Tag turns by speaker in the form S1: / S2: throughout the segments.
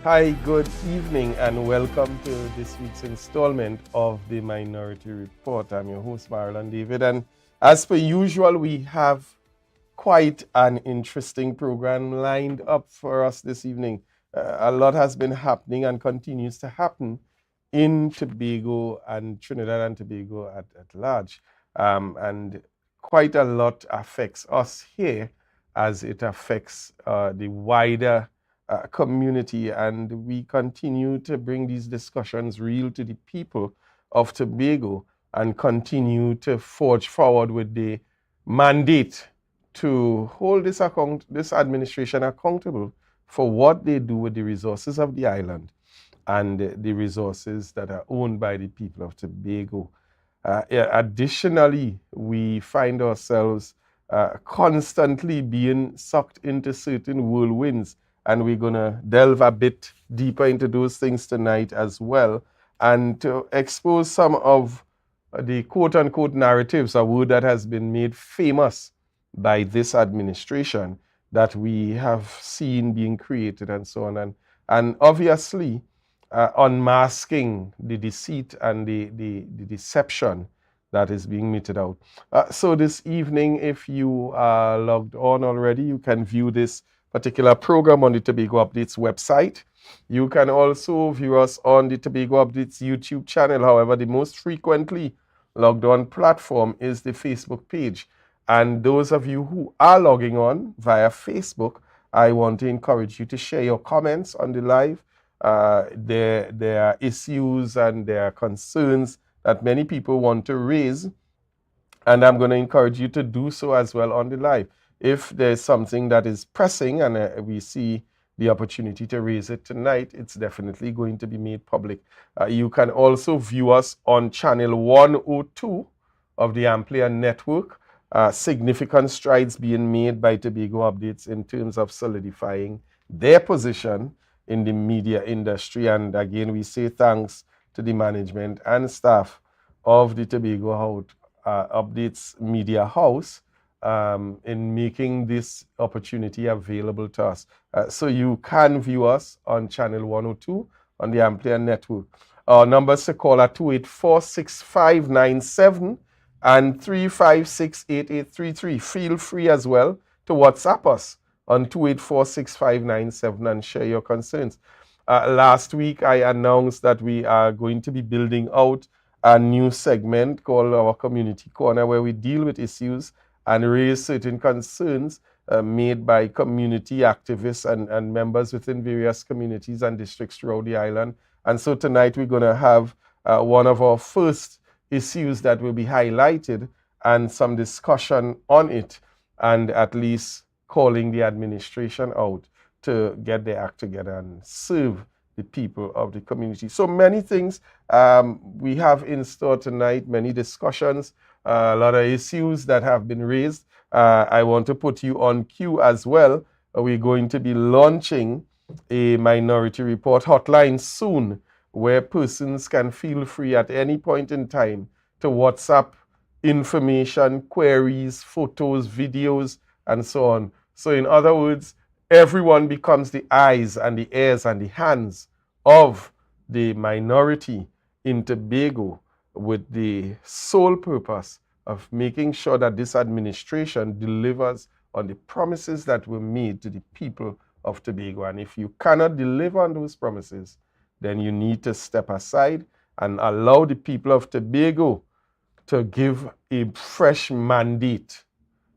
S1: Hi, good evening, and welcome to this week's installment of the Minority Report. I'm your host, Marilyn David, and as per usual, we have quite an interesting program lined up for us this evening. A lot has been happening and continues to happen in Tobago and Trinidad and Tobago at large. And quite a lot affects us here as it affects the wider community, and we continue to bring these discussions real to the people of Tobago and continue to forge forward with the mandate to hold this administration accountable for what they do with the resources of the island and the resources that are owned by the people of Tobago. Additionally, we find ourselves constantly being sucked into certain whirlwinds, and we're going to delve a bit deeper into those things tonight as well, and to expose some of the quote-unquote narratives, a word that has been made famous by this administration that we have seen being created and so on. And obviously, unmasking the deceit and the deception that is being meted out. So this evening, if you are logged on already, you can view this particular program on the Tobago Updates website. You can also view us on the Tobago Updates YouTube channel. However, the most frequently logged on platform is the Facebook page. And those of you who are logging on via Facebook, I want to encourage you to share your comments on the live. There are issues and there are concerns that many people want to raise, and I'm going to encourage you to do so as well on the live. If there's something that is pressing and we see the opportunity to raise it tonight, it's definitely going to be made public. You can also view us on channel 102 of the Amplier Network. Significant strides being made by Tobago Updates in terms of solidifying their position in the media industry. And again, we say thanks to the management and staff of the Tobago Updates Media House in making this opportunity available to us. So you can view us on channel 102 on the Amplier Network. Our numbers to call are 284-6597 and 356-8833. Feel free as well to WhatsApp us on 284-6597 and share your concerns. Last week, I announced that we are going to be building out a new segment called our Community Corner, where we deal with issues and raise certain concerns made by community activists and members within various communities and districts throughout the island. And so tonight we're going to have one of our first issues that will be highlighted and some discussion on it, and at least calling the administration out to get their act together and serve the people of the community. So many things we have in store tonight, many discussions, a lot of issues that have been raised. I want to put you on cue as well. We're going to be launching a Minority Report hotline soon, where persons can feel free at any point in time to WhatsApp information, queries, photos, videos, and so on. So in other words, everyone becomes the eyes and the ears and the hands of the minority in Tobago, with the sole purpose of making sure that this administration delivers on the promises that were made to the people of Tobago. And if you cannot deliver on those promises, then you need to step aside and allow the people of Tobago to give a fresh mandate.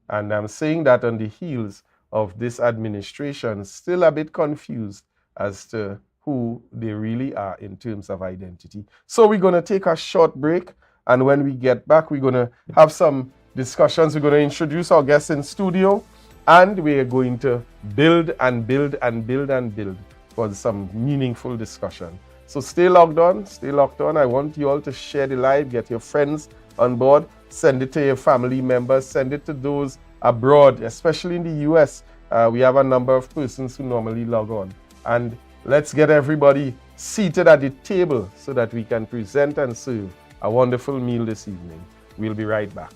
S1: And I'm saying that on the heels of this administration still a bit confused as to who they really are in terms of identity. So we're going to take a short break, and when we get back, we're going to have some discussions. We're going to introduce our guests in studio, and we are going to build and build and build and build for some meaningful discussion. So stay logged on, stay locked on. I want you all to share the live, get your friends on board, send it to your family members, send it to those abroad, especially in the US. We have a number of persons who normally log on. And let's get everybody seated at the table so that we can present and serve a wonderful meal this evening. We'll be right back.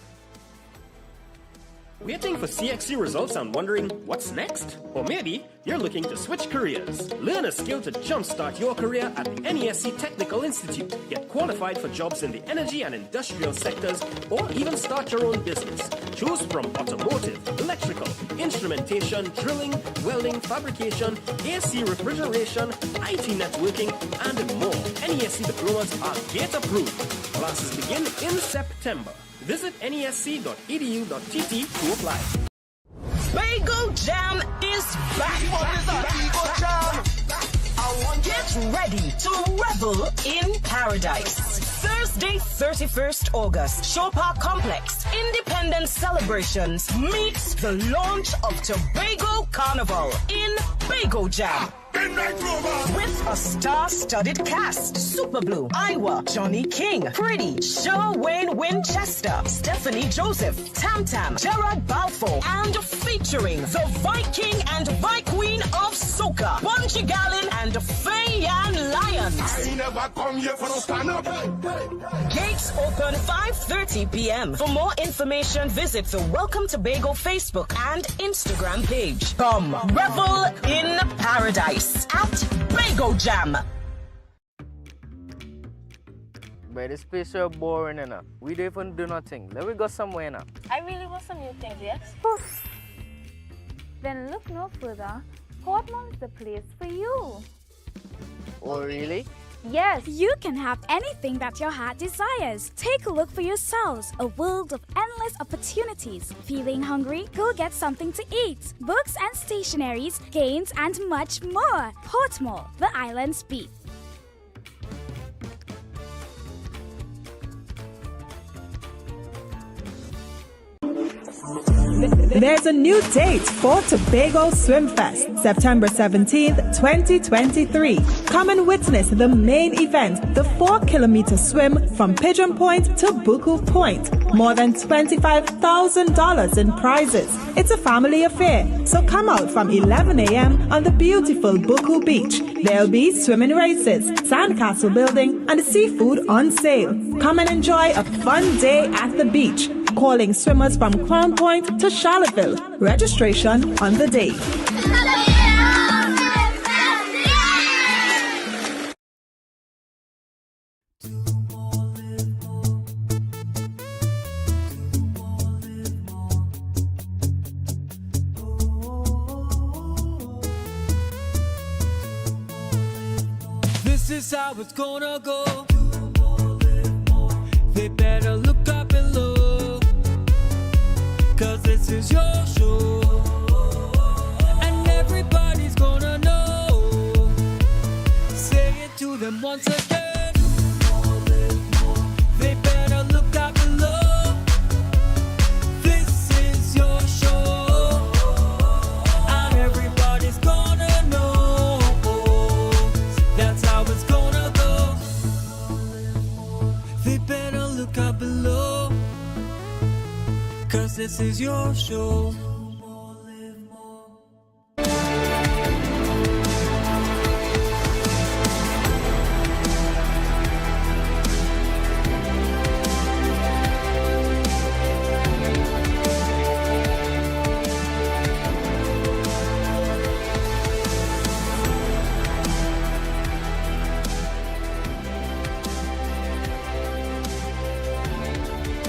S2: Waiting for CXC results and wondering what's next? Or maybe you're looking to switch careers. Learn a skill to jumpstart your career at the NESC Technical Institute. Get qualified for jobs in the energy and industrial sectors, or even start your own business. Choose from automotive, electrical, instrumentation, drilling, welding, fabrication, AC refrigeration, IT networking, and more. NESC diplomas are gate approved. Classes begin in September. Visit nesc.edu.tt to apply.
S3: Bagel Jam is back. Get ready to revel in paradise. Thursday, 31st August, Shore Park Complex, Independence Celebrations meets the launch of Tobago Carnival in Bagel Jam. With a star-studded cast: Super Blue, Iowa, Johnny King, Pretty, Wayne Winchester, Stephanie Joseph, Tam Tam, Gerard Balfour, and featuring the Viking and Vi-Queen of Soca, Bunji Garlin and Fayan Lyons.
S4: I never come here for no stand up.
S3: Gates open 5:30 p.m. For more information, visit the Welcome to Bagel Facebook and Instagram page. Come revel in paradise at Bagel Jam.
S5: But this place so boring enough. We don't even do nothing. Let me go somewhere now.
S6: I really want some new things, yes?
S7: Then look no further. Portmore is the place for you.
S5: Oh, really?
S7: Yes.
S8: You can have anything that your heart desires. Take a look for yourselves. A world of endless opportunities. Feeling hungry? Go get something to eat. Books and stationeries, games, and much more. Portmore, the island's beat.
S9: There's a new date for Tobago Swim Fest, September 17th, 2023. Come and witness the main event, the 4-kilometer swim from Pigeon Point to Buku Point. More than $25,000 in prizes. It's a family affair, so come out from 11 a.m. on the beautiful Buku Beach. There'll be swimming races, sandcastle building, and seafood on sale. Come and enjoy a fun day at the beach. Calling swimmers from Crown Point to Charlottesville. Registration on the day.
S10: This is how it's gonna go. They better look up below, 'cause this is your show, and everybody's gonna know. Say it to them once again. They better look up below. This is your show, and everybody's gonna know. That's how it's gonna go. They better look up below, 'cause this is your show.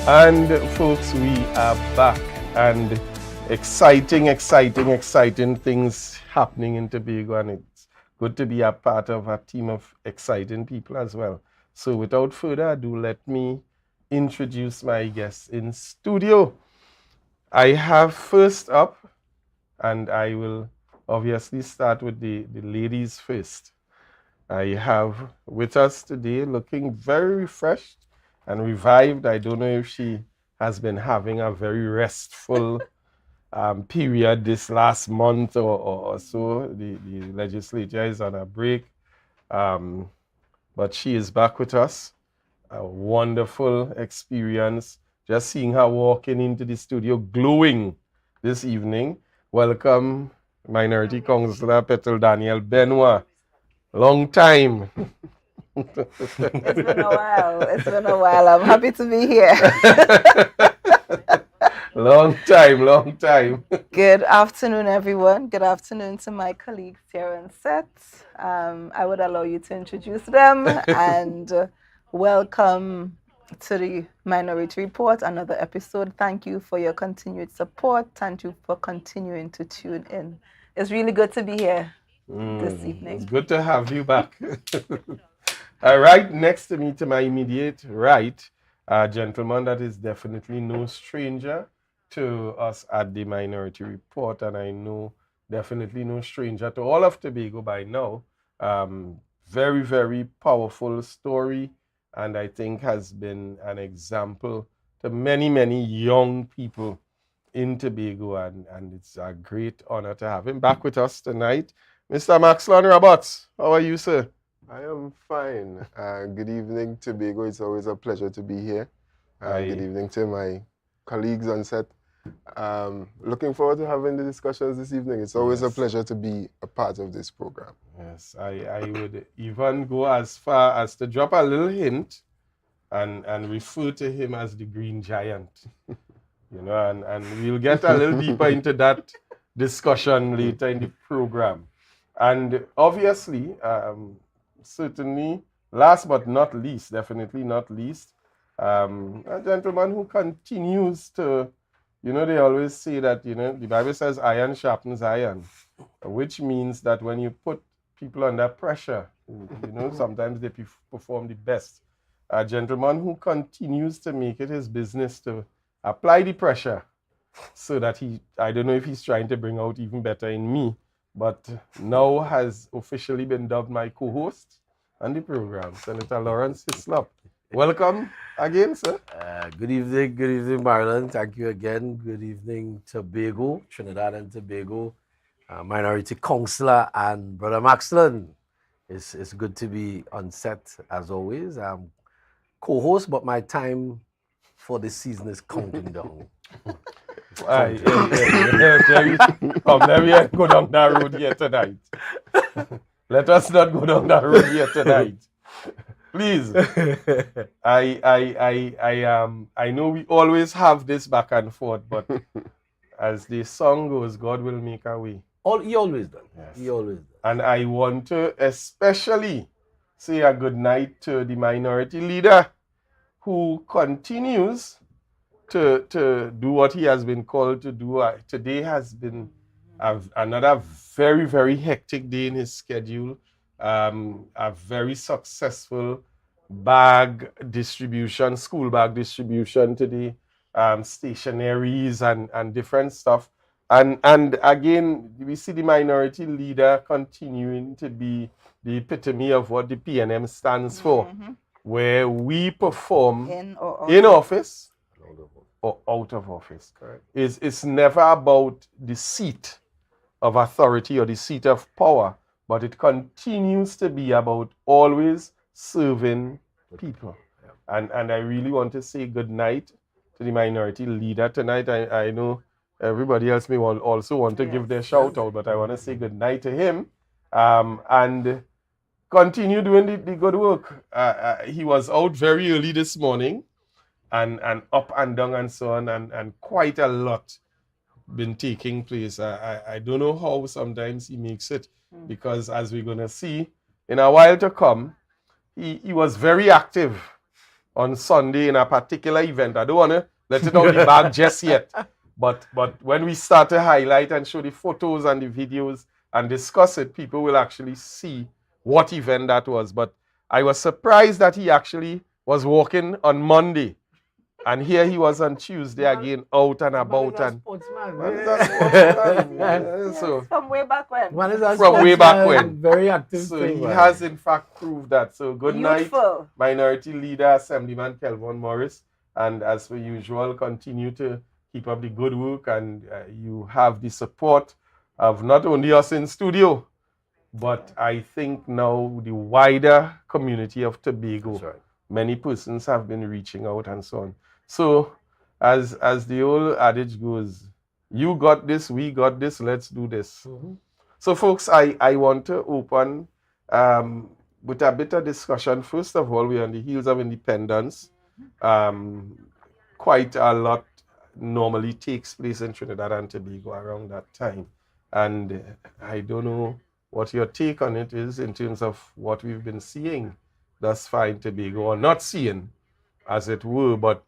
S1: And folks, we are back, and exciting things happening in Tobago, and it's good to be a part of a team of exciting people as well. So without further ado, let me introduce my guests in studio. I have first up, and I will obviously start with the ladies first. I have with us today, looking very refreshed and revived. I don't know if she has been having a very restful period this last month or so. The legislature is on a break, but she is back with us. A wonderful experience, just seeing her walking into the studio glowing this evening. Welcome, Minority Councillor Petal Daniel Benoit. Long time.
S11: It's been a while. I'm happy to be here.
S1: Long time.
S12: Good afternoon, everyone. Good afternoon to my colleagues here on set. I would allow you to introduce them and welcome to the Minority Report, another episode. Thank you for your continued support. Thank you for continuing to tune in. It's really good to be here this evening.
S1: It's good to have you back. All right, next to me, to my immediate right, a gentleman that is definitely no stranger to us at the Minority Report, and I know definitely no stranger to all of Tobago by now. Very, very powerful story, and I think has been an example to many, many young people in Tobago, and it's a great honor to have him back with us tonight. Mr. Maxson Roberts, how are you, sir?
S13: I am fine. Good evening, Tobago. It's always a pleasure to be here. Good evening to my colleagues on set. Looking forward to having the discussions this evening. It's always a pleasure to be a part of this program.
S1: Yes, I would even go as far as to drop a little hint and refer to him as the Green Giant. You know, and we'll get a little deeper into that discussion later in the program. And obviously, certainly, last but not least, definitely not least, a gentleman who continues to, you know, they always say that, you know, the Bible says iron sharpens iron, which means that when you put people under pressure, you know, sometimes they perform the best. A gentleman who continues to make it his business to apply the pressure so that I don't know if he's trying to bring out even better in me, but now has officially been dubbed my co-host on the program, Senator Lawrence Hislop. Welcome again, sir.
S14: Good evening, Maryland. Thank you again. Good evening, Tobago, Trinidad and Tobago, Minority Councillor and Brother Maxson. It's good to be on set as always. I'm co-host, but my time for this season is counting down.
S1: Let me go down that road here tonight. Let us not go down that road here tonight. Please. I know we always have this back and forth, but as the song goes, God will make a way.
S14: He always does. Yes. He always does.
S1: And I want to especially say a good night to the minority leader who continues to do what he has been called to do. Today has been another very, very hectic day in his schedule. A very successful bag distribution, school bag distribution to the stationaries and different stuff. And again, we see the minority leader continuing to be the epitome of what the PNM stands for, where we perform in office or out of office.
S14: Correct.
S1: It's never about the seat of authority or the seat of power, but it continues to be about always serving people. Yeah. And I really want to say good night to the minority leader tonight. I know everybody else may also want to give their shout out, but I want to say good night to him and continue doing the good work. He was out very early this morning and up and down and so on, and quite a lot been taking place. I don't know how sometimes he makes it, because as we're going to see in a while to come, he was very active on Sunday in a particular event. I don't want to let it out the bag just yet, but when we start to highlight and show the photos and the videos and discuss it, people will actually see what event that was. But I was surprised that he actually was walking on Monday. And here he was on Tuesday again, out and about. And
S12: so from way back when.
S1: From way back when.
S14: Very active.
S1: So he has in fact proved that. So good night, Minority Leader, Assemblyman Kelvin Morris. And as per usual, continue to keep up the good work. And you have the support of not only us in studio, but I think now the wider community of Tobago.
S14: That's right.
S1: Many persons have been reaching out and so on. So, as the old adage goes, you got this, we got this, let's do this. So, folks, I want to open with a bit of discussion. First of all, we're on the heels of independence. Quite a lot normally takes place in Trinidad and Tobago around that time. And I don't know what your take on it is in terms of what we've been seeing thus far in Tobago, or not seeing, as it were, but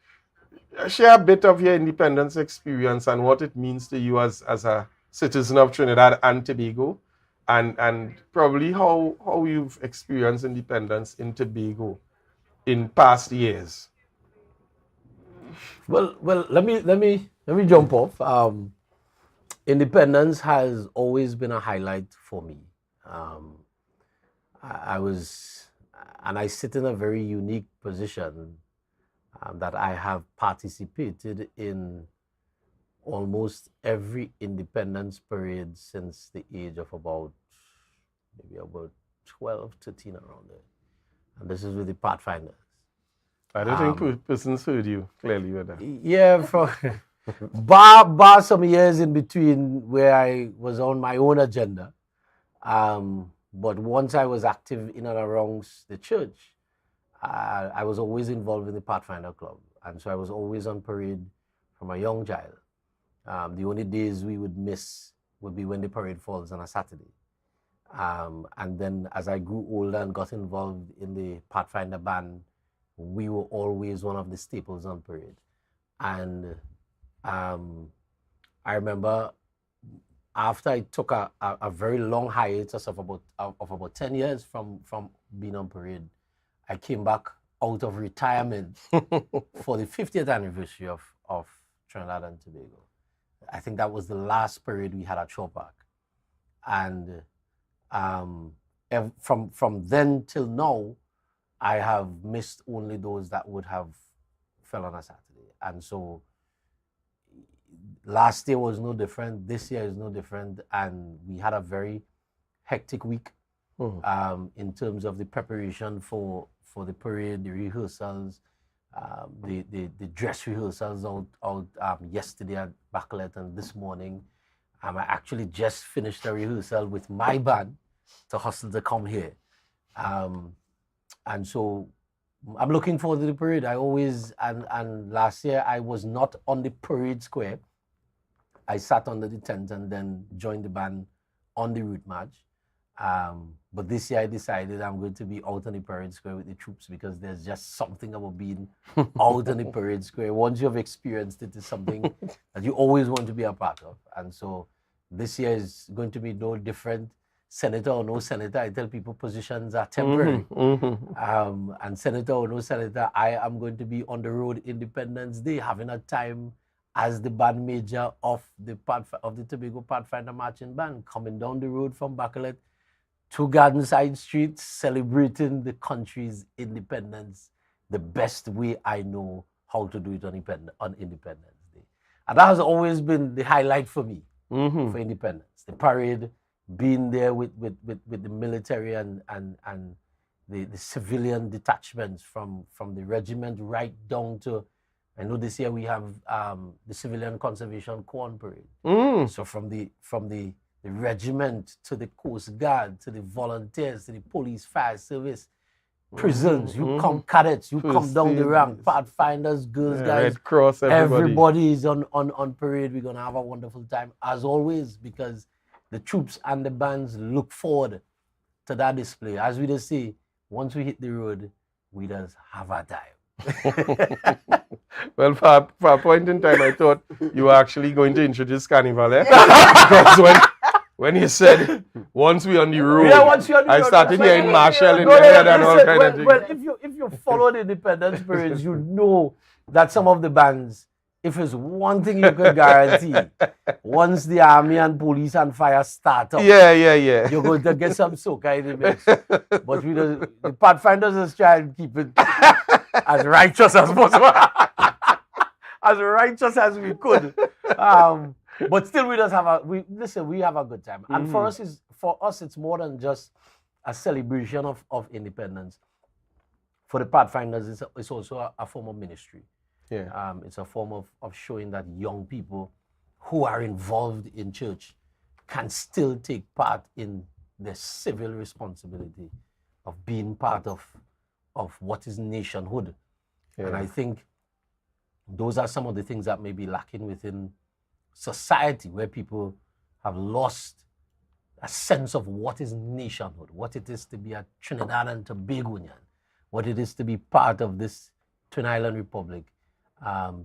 S1: share a bit of your independence experience and what it means to you as a citizen of Trinidad and Tobago, and probably how you've experienced independence in Tobago in past years.
S14: Well, let me jump off. Independence has always been a highlight for me. I sit in a very unique position that I have participated in almost every independence parade since the age of about 12, 13 around there. And this is with the Pathfinders.
S1: I don't think persons heard you clearly with that.
S14: Yeah, from bar some years in between where I was on my own agenda. But once I was active in and around the church, I was always involved in the Pathfinder Club. And so I was always on parade from a young child. The only days we would miss would be when the parade falls on a Saturday. And then as I grew older and got involved in the Pathfinder band, we were always one of the staples on parade. And I remember after I took a very long hiatus of about 10 years from being on parade, I came back out of retirement for the 50th anniversary of Trinidad and Tobago. I think that was the last parade we had at Shaw Park. And from then till now, I have missed only those that would have fell on a Saturday. And so last year was no different. This year is no different. And we had a very hectic week in terms of the preparation for the parade, the rehearsals, the dress rehearsals out yesterday at Bacalet and this morning. I actually just finished a rehearsal with my band to hustle to come here. And so I'm looking forward to the parade. I always, and last year I was not on the parade square. I sat under the tent and then joined the band on the route march. But this year I decided I'm going to be out on the parade square with the troops because there's just something about being out on the parade square. Once you have experienced it, it's something that you always want to be a part of. And so this year is going to be no different. Senator or no senator, I tell people positions are temporary. And senator or no senator, I am going to be on the road Independence Day, having a time as the band major of the Tobago Pathfinder Marching Band, coming down the road from Bacalet to Gardenside Street, celebrating the country's independence the best way I know how to do it on Independence Day. And that has always been the highlight for me for independence. The parade, being there with the military and the civilian detachments from the regiment right down to, I know this year we have the Civilian Conservation Corps parade. So from the regiment to the Coast Guard, to the volunteers, to the police, fire service, prisons, you come cadets, you come down the rank, Pathfinders, girls, guys,
S1: Red Cross,
S14: everybody is on parade. We're gonna have a wonderful time as always, because the troops and the bands look forward to that display. As we just say, once we hit the road, we just have our time.
S1: Well, for a point in time, I thought you were actually going to introduce Carnival, because when you said, once we're on the road, I started hearing Marshall in the head and all kind of things.
S14: Well, if you follow the independence parades, you know that some of the bands, if it's one thing you can guarantee, once the army and police and fire start up, you're going to get some soca in the mix. But the Pathfinders is trying to keep it as righteous as possible, as righteous as we could. But still, we just have we have a good time. And for us, it's more than just a celebration of independence. For the Pathfinders, it's also a form of ministry. It's a form of showing that young people who are involved in church can still take part in the civil responsibility of being part of what is nationhood. And I think those are some of the things that may be lacking within society, where people have lost a sense of what is nationhood, what it is to be a Trinidad and Tobagonian, what it is to be part of this Twin Island Republic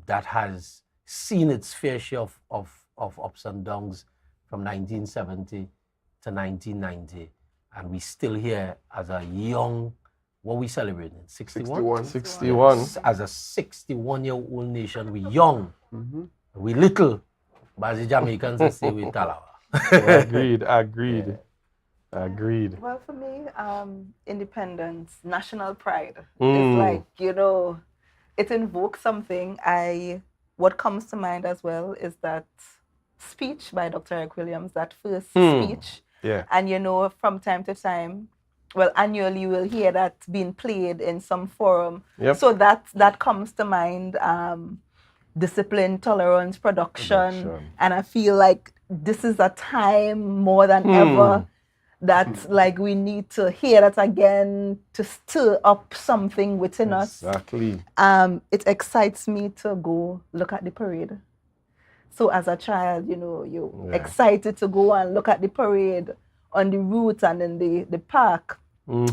S14: that has seen its fair share of ups and downs from 1970 to 1990. And we still here as a young, what we celebrating? 61?
S1: 61.
S14: Yes, as a 61-year-old nation, we young, we little, but as the Jamaicans say, we talawa.
S1: Agreed.
S12: Well, for me, independence, national pride.
S1: Mm.
S12: It's like, you know, it invokes something. What comes to mind as well is that speech by Dr. Eric Williams, that first speech.
S1: Yeah.
S12: And, you know, from time to time, well, annually you will hear that being played in some forum.
S1: Yep.
S12: So that comes to mind. Discipline, tolerance, production. And I feel like this is a time more than ever that like we need to hear that again to stir up something within us.
S1: Exactly.
S12: It excites me to go look at the parade. So as a child, you know, you're excited to go and look at the parade on the route and in the park.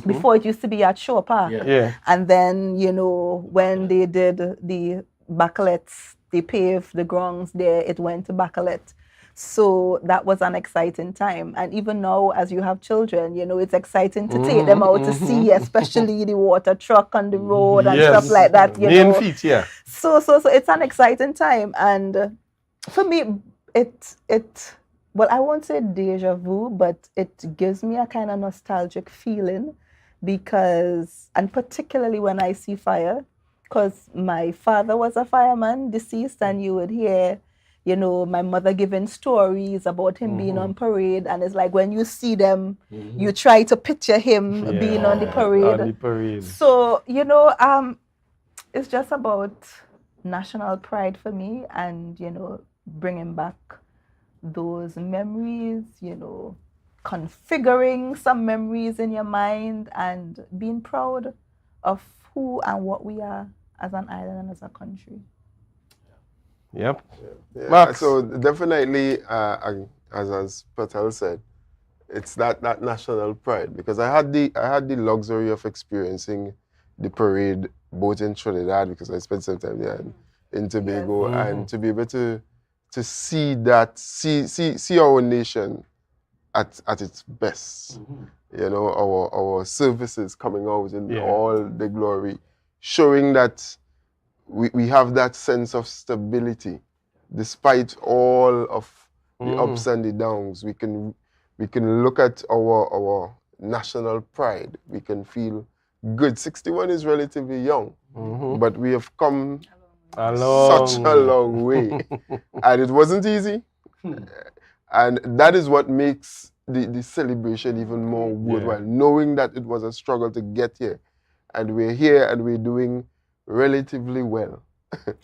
S12: Before it used to be at Shore Park.
S1: Yeah.
S12: And then, you know, when they did the backlets, they paved the grounds there, it went to backlet. So that was an exciting time. And even now, as you have children, you know, it's exciting to take them out to see, especially the water truck on the road and stuff like that. You know.
S1: Feet, yeah.
S12: So it's an exciting time. And for me, well, I won't say deja vu, but it gives me a kind of nostalgic feeling because, and particularly when I see fire, because my father was a fireman, deceased, and you would hear, you know, my mother giving stories about him being on parade, and it's like when you see them, you try to picture him being on the parade. So, you know, it's just about national pride for me, and, you know, bringing back those memories, you know, configuring some memories in your mind and being proud of who and what we are as an island and as a country.
S1: Yep.
S13: Yeah.
S1: Max.
S13: So definitely, as Patel said, it's that national pride, because I had the luxury of experiencing the parade both in Trinidad, because I spent some time there, in Tobago, and to be able to see that, see our nation at its best. You know, our services coming out in all the glory, showing that we have that sense of stability, despite all of the ups and the downs. We can look at our national pride. We can feel good. 61 is relatively young, but we have come such a long way, and it wasn't easy. And that is what makes the celebration even more worthwhile, knowing that it was a struggle to get here, and we're here and we're doing relatively well,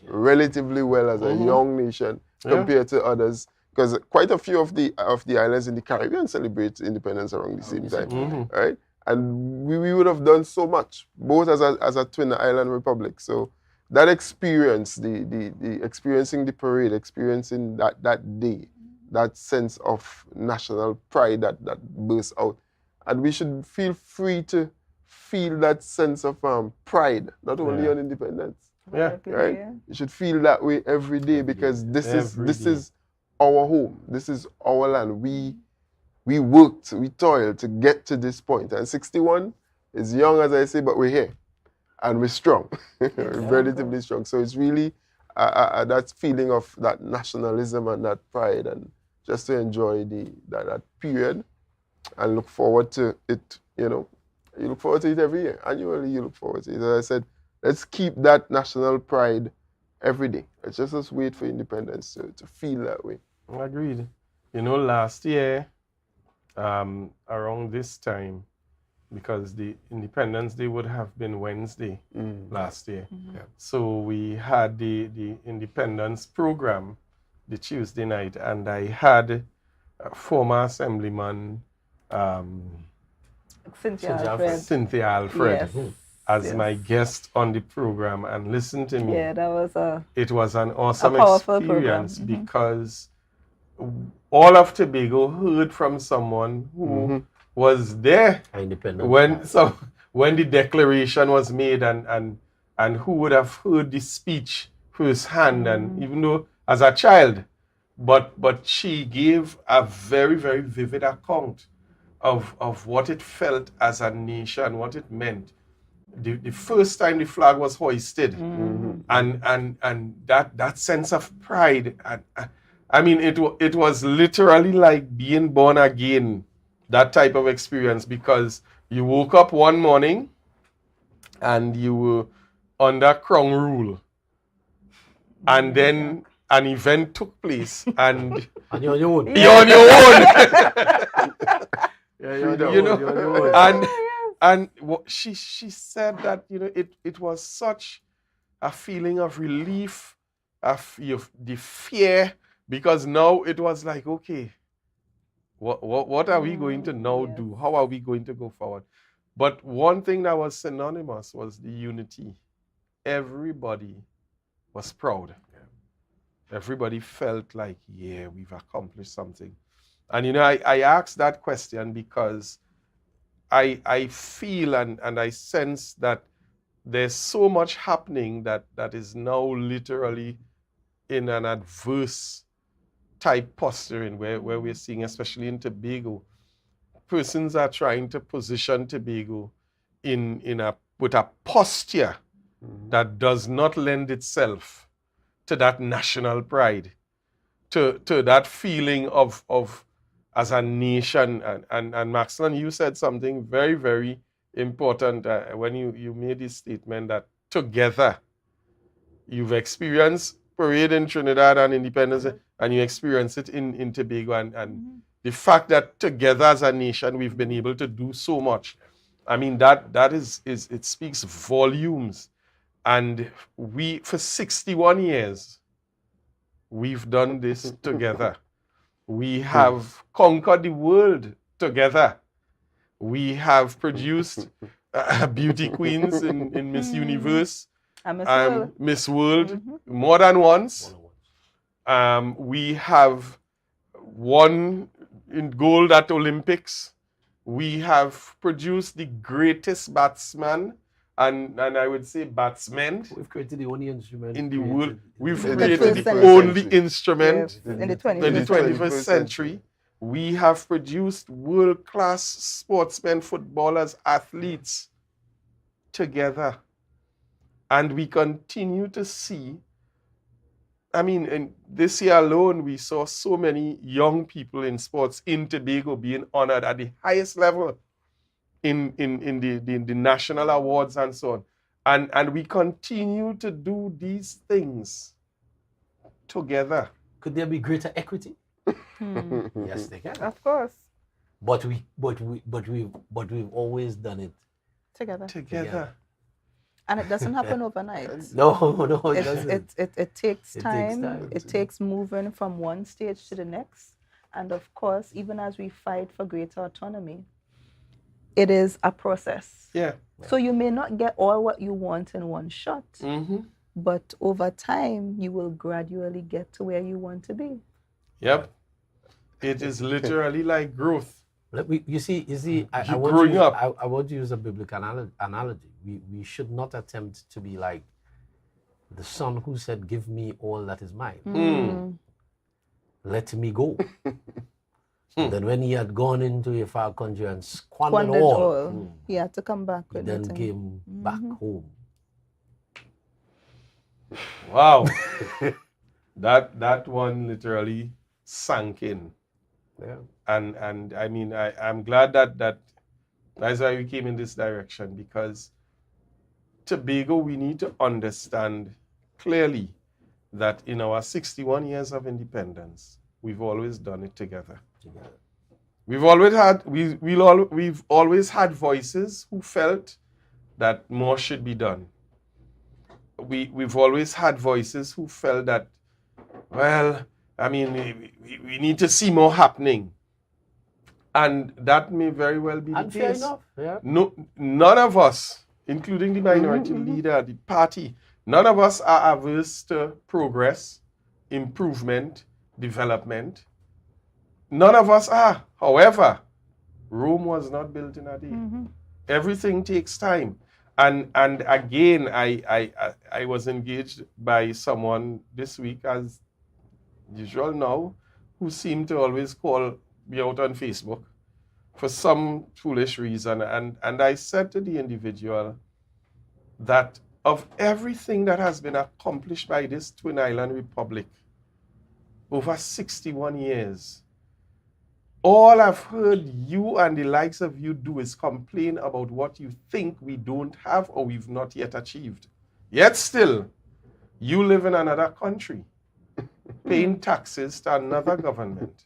S13: relatively well as a young nation compared to others, because quite a few of the islands in the Caribbean celebrate independence around the same time, right? And we would have done so much, both as a twin island republic. So that experience, the experiencing the parade, experiencing that day, that sense of national pride that bursts out, and we should feel free to feel that sense of pride, not only on independence.
S1: Yeah.
S13: Right? You should feel that way every day, because this is our home. This is our land. We worked, we toiled to get to this point. And 61 is young, as I say, but we're here. And we're strong, relatively strong. So it's really that feeling of that nationalism and that pride, and just to enjoy that period and look forward to it, you know. You look forward to it every year. Annually, you look forward to it. As I said, let's keep that national pride every day. Let's just wait for independence to feel that way.
S1: Agreed. You know, last year, around this time, because the Independence Day would have been Wednesday last year. So we had the Independence program the Tuesday night, and I had former Assemblyman
S12: Cynthia Alfred.
S1: Cynthia Alfred as
S12: yes.
S1: my guest on the program. And listen to me.
S12: Yeah, that was
S1: it was an awesome
S12: powerful
S1: experience
S12: program.
S1: because all of Tobago heard from someone who was there when the declaration was made and who would have heard the speech firsthand, and even though as a child, but she gave a very, very vivid account of what it felt as a nation, what it meant. The first time the flag was hoisted, and that sense of pride. I mean, it was literally like being born again, that type of experience, because you woke up one morning and you were under Crown rule, and then an event took place, and
S14: you're on your own.
S1: You're on your own. And she said that, you know, it was such a feeling of relief, of the fear, because now it was like, okay, what are we going to now do? How are we going to go forward? But one thing that was synonymous was the unity. Everybody was proud. Everybody felt like, yeah, we've accomplished something. And, you know, I asked that question because I feel and I sense that there's so much happening that is now literally in an adverse type posturing where we're seeing, especially in Tobago, persons are trying to position Tobago with a posture that does not lend itself to that national pride, to that feeling of as a nation. And Maxson, you said something very, very important when you made this statement that together you've experienced parade in Trinidad and Independence, and you experience it in Tobago, and the fact that together as a nation we've been able to do so much. I mean, that is it speaks volumes. And we, for 61 years, we've done this together. We have conquered the world together. We have produced beauty queens in Miss Universe, Miss World more than once. We have won in gold at Olympics. We have produced the greatest batsman and I would say batsmen.
S14: We've created the only instrument
S1: in the world. We've created the only instrument
S12: in the 21st
S1: century. We have produced world-class sportsmen, footballers, athletes together. And we continue to see, I mean, in this year alone, we saw so many young people in sports in Tobago being honored at the highest level in the national awards and so on. And we continue to do these things together.
S14: Could there be greater equity? Yes, they can.
S12: Of course.
S14: But we've always done it
S12: together. And it doesn't happen overnight.
S14: No, it doesn't.
S12: It takes time. It takes moving from one stage to the next. And of course, even as we fight for greater autonomy, it is a process.
S1: Yeah.
S12: So you may not get all what you want in one shot, but over time, you will gradually get to where you want to be.
S1: Yep. It is literally like growth.
S14: You see, I want to use a biblical analogy. We should not attempt to be like the son who said, "Give me all that is mine. Let me go." And then when he had gone into a far country and squandered all,
S12: he had to come back.
S14: He then came back home.
S1: Wow. that one literally sank in.
S14: Yeah.
S1: And I mean, I'm glad that's why we came in this direction, because Tobago, we need to understand clearly that in our 61 years of independence, we've always done it together. We've always had voices who felt that more should be done. We've always had voices who felt that, well, I mean, we need to see more happening. And that may very well be the case.
S14: Fair enough, yeah.
S1: No, none of us including the minority leader, the party, none of us are averse to progress, improvement, development. None of us are. However, Rome was not built in a day. Everything takes time. And again, I was engaged by someone this week, as usual now, who seemed to always call me out on Facebook for some foolish reason. And I said to the individual that of everything that has been accomplished by this Twin Island Republic over 61 years, all I've heard you and the likes of you do is complain about what you think we don't have or we've not yet achieved. Yet still, you live in another country, paying taxes to another government,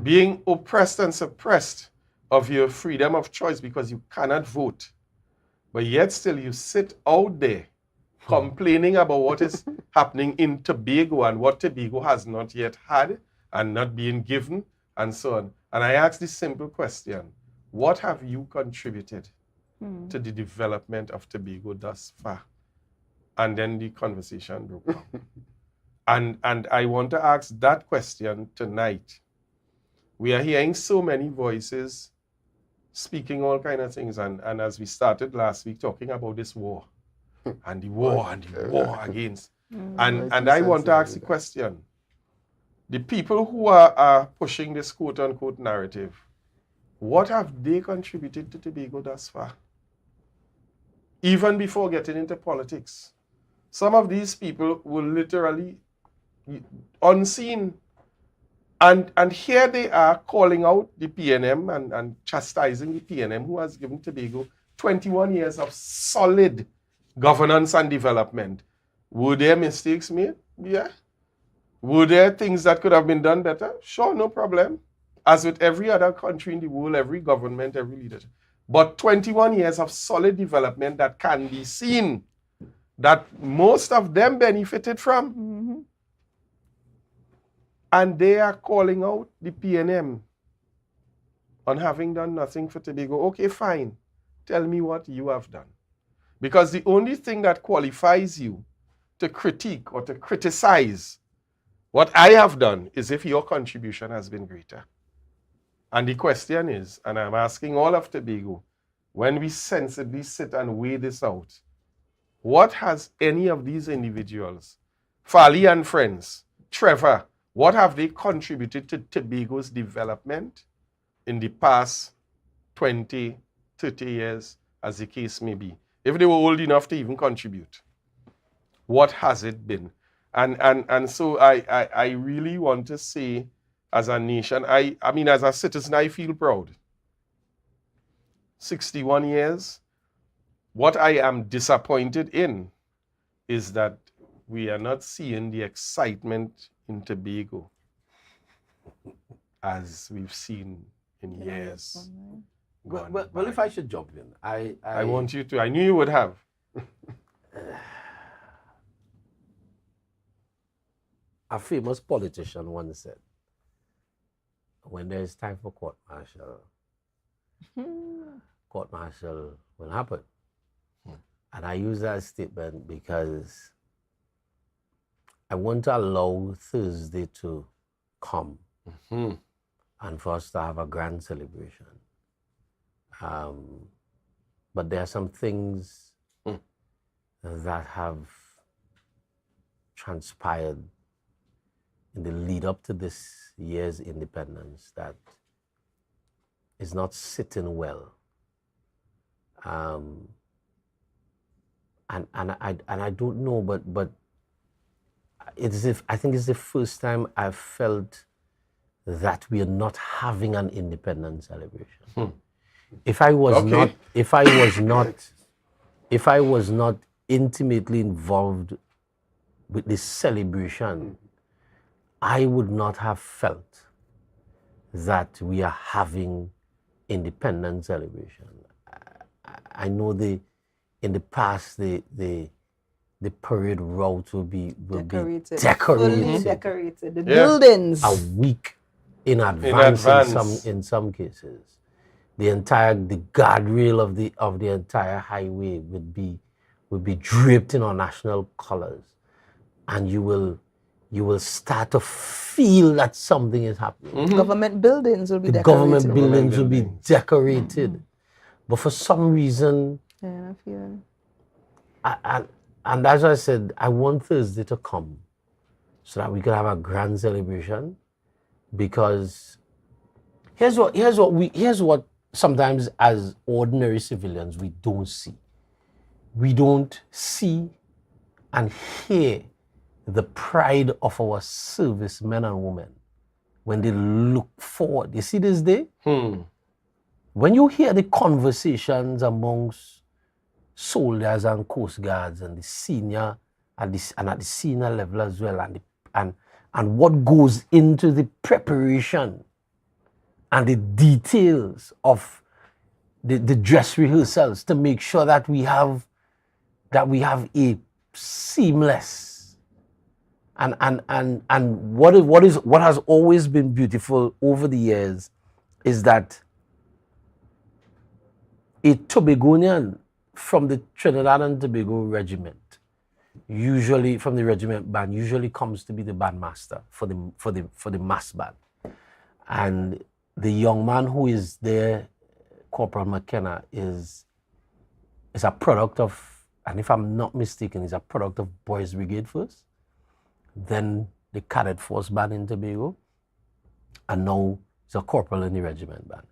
S1: being oppressed and suppressed of your freedom of choice because you cannot vote. But yet still you sit out there complaining about what is happening in Tobago and what Tobago has not yet had and not being given, and so on. And I asked this simple question: what have you contributed to the development of Tobago thus far? And then the conversation broke down. And I want to ask that question tonight. We are hearing so many voices speaking all kinds of things. And as we started last week talking about this war, and the war and the war against. And I want to ask the question: the people who are pushing this quote-unquote narrative, what have they contributed to Tobago thus far? Even before getting into politics. Some of these people were literally unseen. And here they are calling out the PNM and chastising the PNM, who has given Tobago 21 years of solid governance and development. Were there mistakes made? Yeah. Were there things that could have been done better? Sure, no problem. As with every other country in the world, every government, every leadership. But 21 years of solid development that can be seen, that most of them benefited from. And they are calling out the PNM on having done nothing for Tobago. Okay, fine. Tell me what you have done. Because the only thing that qualifies you to critique or to criticize what I have done is if your contribution has been greater. And the question is, and I'm asking all of Tobago, when we sensibly sit and weigh this out, what has any of these individuals, Farley and friends, Trevor, what have they contributed to Tobago's development in the past 20, 30 years, as the case may be? If they were old enough to even contribute, what has it been? And so I really want to say, as a nation, I mean, as a citizen, I feel proud. 61 years. What I am disappointed in is that we are not seeing the excitement in Tobago as we've seen in years.
S14: Well, if I should jump in,
S1: I want you to. I knew you would have.
S14: A famous politician once said, when there is time for court-martial will happen. And I use that statement because I want to allow Thursday to come and for us to have a grand celebration. But there are some things that have transpired in the lead up to this year's independence that is not sitting well. And I don't know, but it's if I think it's the first time I've felt that we are not having an independence celebration. If I was not intimately involved with this celebration, I would not have felt that we are having independence celebration. I know in the past the parade route will be decorated.
S12: Fully decorated. The buildings
S14: a week in advance. In some cases. the guardrail of the entire highway would be draped in our national colors, and you will start to feel that something is happening.
S12: Mm-hmm. Government buildings will be decorated.
S14: Government buildings will be decorated. Mm-hmm. But for some reason,
S12: I feel.
S14: And as I said, I want Thursday to come so that we can have a grand celebration, because here's what sometimes as ordinary civilians we don't see. We don't see and hear the pride of our servicemen and women when they look forward. You see this day? When you hear the conversations amongst soldiers and coast guards and the senior and at the senior level as well, and what goes into the preparation and the details of the dress rehearsals to make sure that we have a seamless and what has always been beautiful over the years is that a Tobagonian from the Trinidad and Tobago regiment, usually from the regiment band, usually comes to be the bandmaster for the mass band. And the young man who is there, Corporal McKenna, is a product of, and if I'm not mistaken, is a product of Boys Brigade first, then the Cadet Force band in Tobago, and now he's a corporal in the regiment band.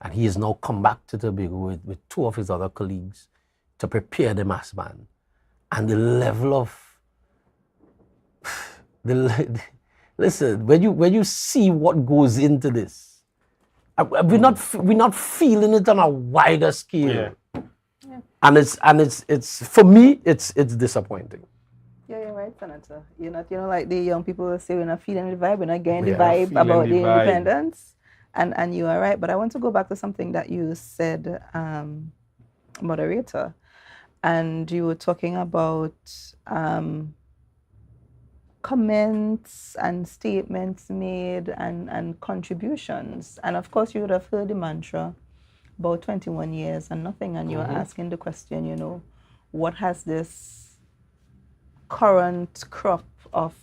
S14: And he has now come back to Tobago with two of his other colleagues to prepare the mass band. And the level of listen, when you see what goes into this, we're not feeling it on a wider scale. Yeah. And it's for me it's disappointing.
S12: Yeah, you're right, Senator. You're not, like the young people say, we're not feeling the vibe, we're not getting the vibe about the independence. And you are right, but I want to go back to something that you said, moderator, and you were talking about comments and statements made and contributions. And of course, you would have heard the mantra about 21 years and nothing, and you were asking the question, what has this current crop of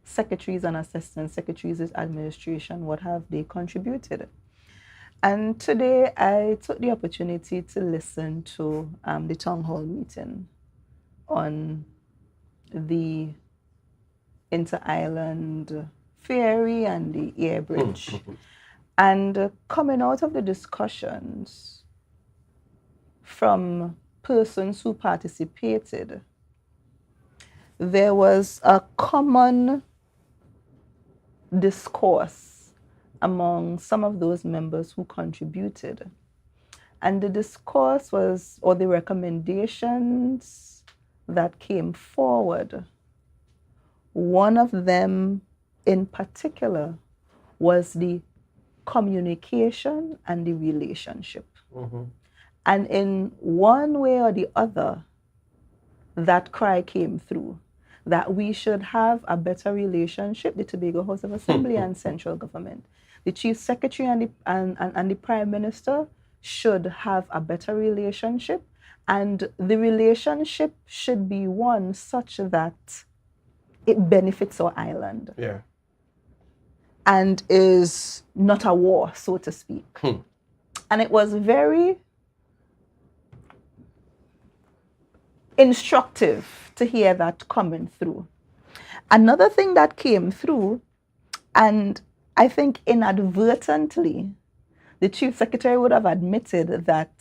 S12: secretaries and assistant secretaries of administration, what have they contributed? And today I took the opportunity to listen to the town hall meeting on the inter-island ferry and the air bridge. And coming out of the discussions from persons who participated, there was a common discourse among some of those members who contributed. And the discourse was, or the recommendations that came forward, one of them in particular was the communication and the relationship. And in one way or the other, that cry came through, that we should have a better relationship, the Tobago House of Assembly and central government. The Chief Secretary and the Prime Minister should have a better relationship, and the relationship should be one such that it benefits our island.
S1: Yeah.
S12: And is not a war, so to speak. And it was very instructive to hear that coming through. Another thing that came through, and I think inadvertently, the Chief Secretary would have admitted that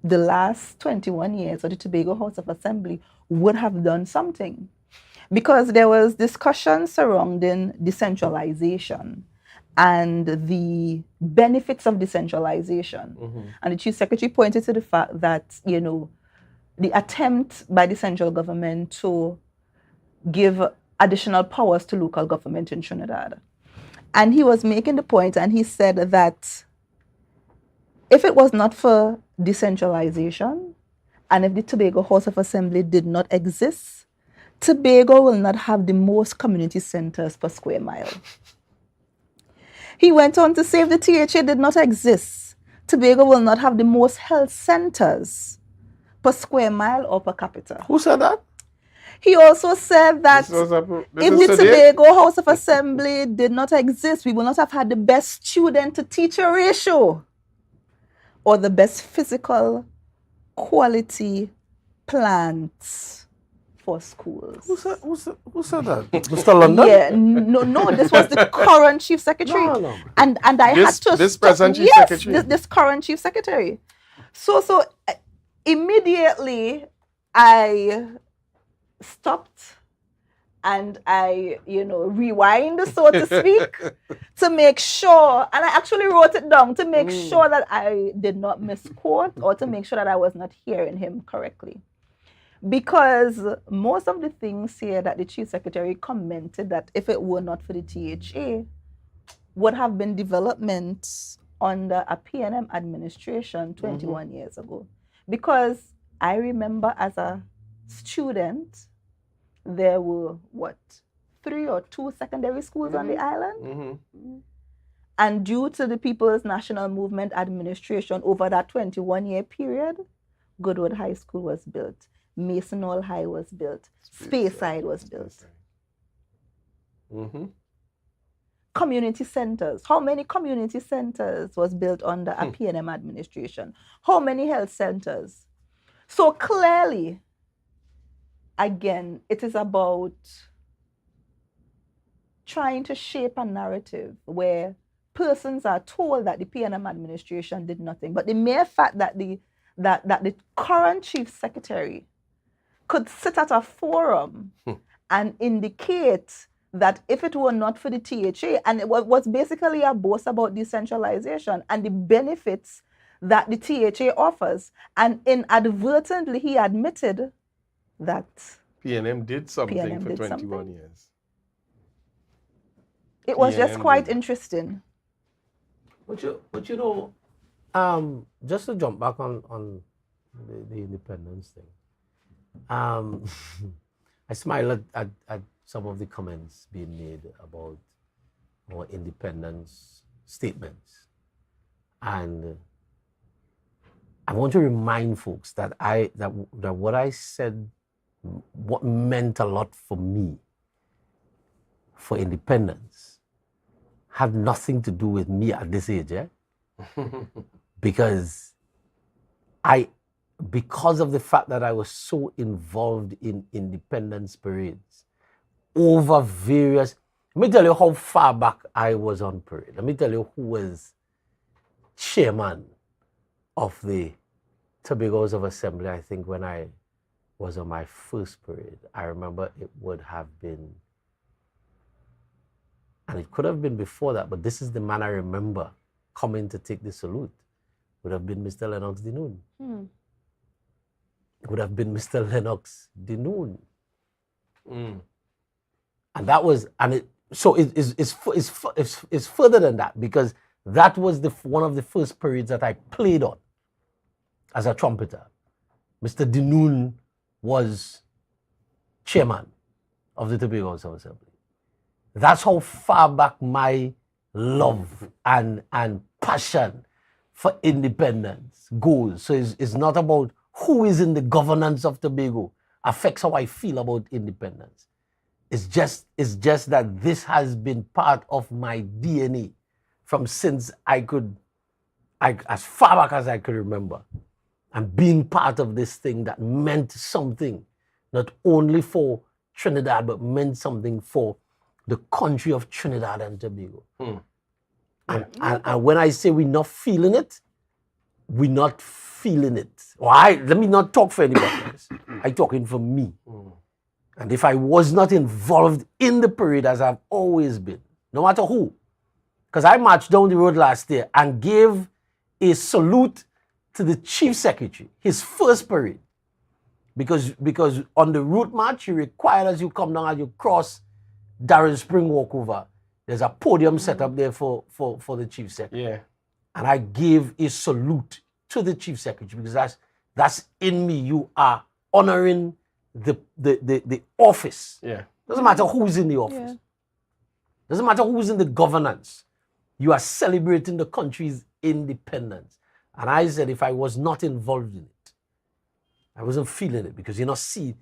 S12: the last 21 years of the Tobago House of Assembly would have done something. Because there was discussion surrounding decentralization and the benefits of decentralization. And the Chief Secretary pointed to the fact that, the attempt by the central government to give additional powers to local government in Trinidad. And he was making the point, and he said that if it was not for decentralization, and if the Tobago House of Assembly did not exist, Tobago will not have the most community centers per square mile. He went on to say if the THA did not exist, Tobago will not have the most health centers per square mile or per capita.
S14: Who said that?
S12: He also said that if the Tobago House of Assembly did not exist, we would not have had the best student to teacher ratio or the best physical quality plants for schools.
S14: Who said that? Mr. London?
S12: Yeah, no, this was the current chief secretary.
S14: No.
S12: And I had to
S1: this present chief secretary.
S12: This current chief secretary. So immediately I stopped and I, rewind, so to speak, to make sure, and I actually wrote it down to make sure that I did not misquote or to make sure that I was not hearing him correctly. Because most of the things here that the chief secretary commented that if it were not for the THA, would have been development under a PNM administration 21 years ago. Because I remember as a student, there were, 3 or 2 secondary schools on the island? And due to the People's National Movement administration over that 21-year period, Goodwood High School was built. Mason Hall High was built. Speyside was built. Community centers. How many community centers was built under a PNM administration? How many health centers? So clearly, again, it is about trying to shape a narrative where persons are told that the PNM administration did nothing. But the mere fact that the current chief secretary could sit at a forum and indicate that if it were not for the THA, and it was basically a boast about decentralization and the benefits that the THA offers, and inadvertently he admitted that
S1: PNM did something for 21 years.
S12: It was just quite interesting.
S14: But just to jump back on the independence thing, I smile at some of the comments being made about our independence statements. And I want to remind folks that what I said, what meant a lot for me for independence, had nothing to do with me at this age, because of the fact that I was so involved in independence parades over various, let me tell you how far back I was on parade. Let me tell you who was chairman of the Tobago House of Assembly, I think, when I was on my first parade. I remember it would have been, and it could have been before that, but this is the man I remember coming to take the salute, would have been Mr. Lennox Dinoon. It would have been Mr. Lennox Dinoon. And that was, and it's further than that, because that was one of the first parades that I played on as a trumpeter. Mr. Dinoon was chairman of the Tobago House of Assembly. That's how far back my love and passion for independence goes. So it's not about who is in the governance of Tobago affects how I feel about independence. It's just that this has been part of my DNA from since as far back as I could remember. And being part of this thing that meant something, not only for Trinidad, but meant something for the country of Trinidad and Tobago. And when I say we're not feeling it, we're not feeling it. Let me not talk for anybody else. I'm talking for me. And if I was not involved in the parade, as I've always been, no matter who, because I marched down the road last year and gave a salute to the chief secretary, his first parade, because on the route march, you required as you come down, as you cross Darren Spring Walkover, there's a podium set up there for the chief secretary.
S1: Yeah.
S14: And I gave a salute to the chief secretary, because that's in me. You are honoring the office.
S1: Yeah.
S14: Doesn't matter who's in the office.
S12: Yeah.
S14: Doesn't matter who's in the governance. You are celebrating the country's independence. And I said, if I was not involved in it, I wasn't feeling it because, see,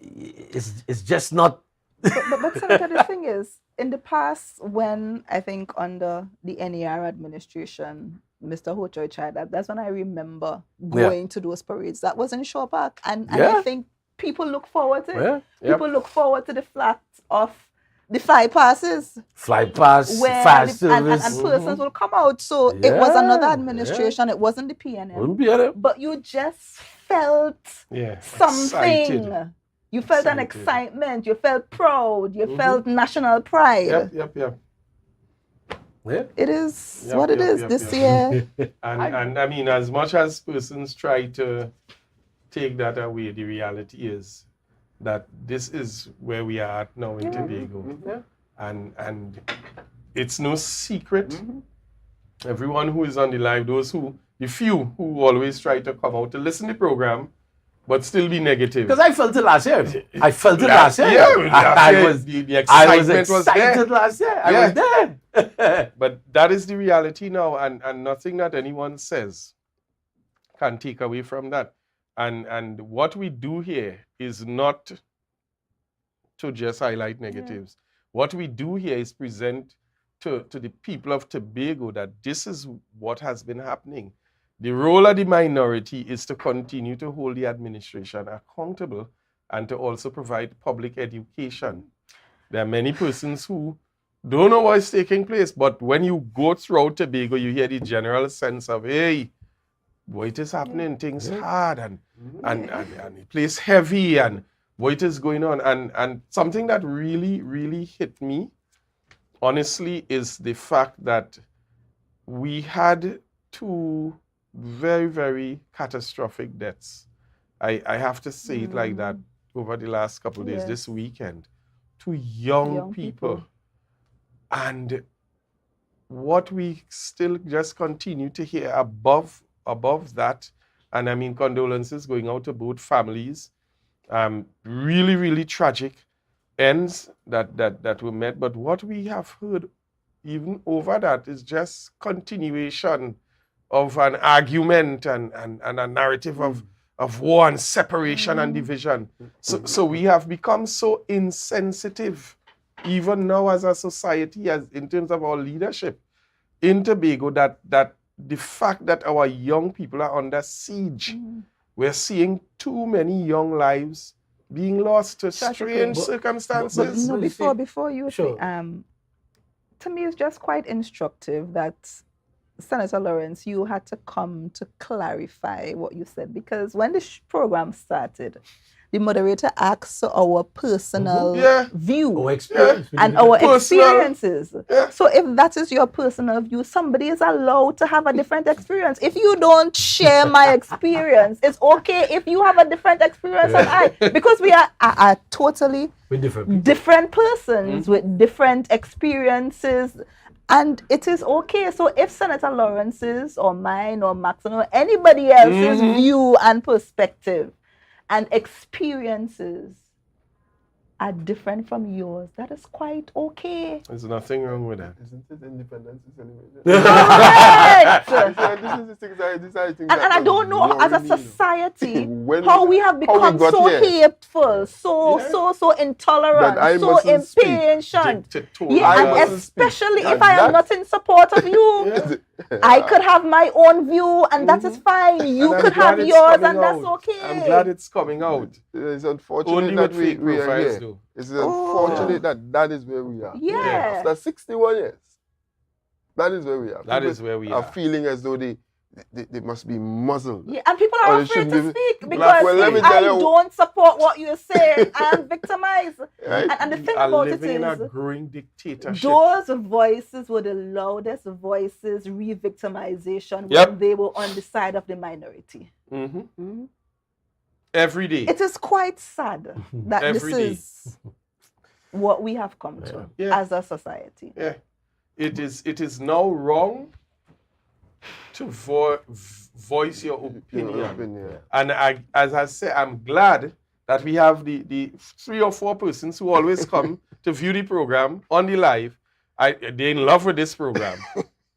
S14: it's just not.
S12: but Senator, the thing is, in the past, when I think under the NER administration, Mr. Hochoy tried that's when I remember going to those parades. That was in Shaw Park. And I think people look forward to it.
S14: Yeah.
S12: People look forward to the flat of the fly passes.
S14: Fly pass, fire service.
S12: And persons will come out. So it was another administration. It wasn't the PNM. But you just felt something.
S1: Excited.
S12: You felt an excitement. You felt proud. You felt national pride.
S1: Yep.
S14: Yeah.
S12: It is what it is this year.
S1: And I mean, as much as persons try to take that away, the reality is that this is where we are at now in Tobago. And it's no secret. Everyone who is on the live, the few who always try to come out to listen to the program, but still be negative.
S14: Because I felt it last year.
S1: The
S14: was
S1: excitement was
S14: excited
S1: there.
S14: last year. I was there.
S1: But that is the reality now, and nothing that anyone says can take away from that. And what we do here is not to just highlight negatives. What we do here is present to the people of Tobago that this is what has been happening. The role of the minority is to continue to hold the administration accountable and to also provide public education. There are many persons who don't know what is taking place, but when you go throughout Tobago, you hear the general sense of, hey, boy, it is happening, things hard, and the place heavy, and boy, it is going on. And something that really, really hit me, honestly, is the fact that we had two very, very catastrophic deaths. I have to say it like that over the last couple of days, this weekend. Two young people. And what we still just continue to hear above that, and I mean condolences going out to both families. Really, really tragic ends that were met. But what we have heard even over that is just continuation of an argument and a narrative of war and separation and division. So we have become so insensitive, even now as a society, as in terms of our leadership in Tobago, that the fact that our young people are under siege. We're seeing too many young lives being lost to strange circumstances.
S12: But before you say, to me, it's just quite instructive that Senator Lawrence, you had to come to clarify what you said, because when the program started, the moderator asked our personal view and our experiences. So if that is your personal view, somebody is allowed to have a different experience. If you don't share my experience, it's okay if you have a different experience than I, because we are totally different persons with different experiences. And it is okay. So if Senator Lawrence's or mine or Maxson or anybody else's view and perspective and experiences are different from yours, that is quite okay.
S1: There's nothing wrong with that.
S13: Isn't it independence celebration?
S12: Correct!
S13: And
S12: I don't know, as a society, how we have become so hateful, so intolerant, so impatient. And especially if I am not in support of you. I could have my own view, and that is fine. You could have yours, and that's okay.
S1: I'm glad it's coming out.
S13: It's unfortunate that we are here. It's unfortunate that is where we are.
S12: Yeah.
S13: After 61 years, that is where we are.
S1: That is where we are.
S13: Feeling as though they must be muzzled.
S12: Yeah, and people are afraid to speak because if I don't support what you say, I'm victimized.
S13: Right?
S12: And the thing about it is,
S1: in a growing dictatorship.
S12: Those voices were the loudest voices, re-victimization, when they were on the side of the minority.
S1: Every day.
S12: It is quite sad that is what we have come to as a society.
S1: Yeah. It is now wrong to voice your opinion. And as I say, I'm glad that we have the 3 or 4 persons who always come to view the program on the live. They're in love with this program.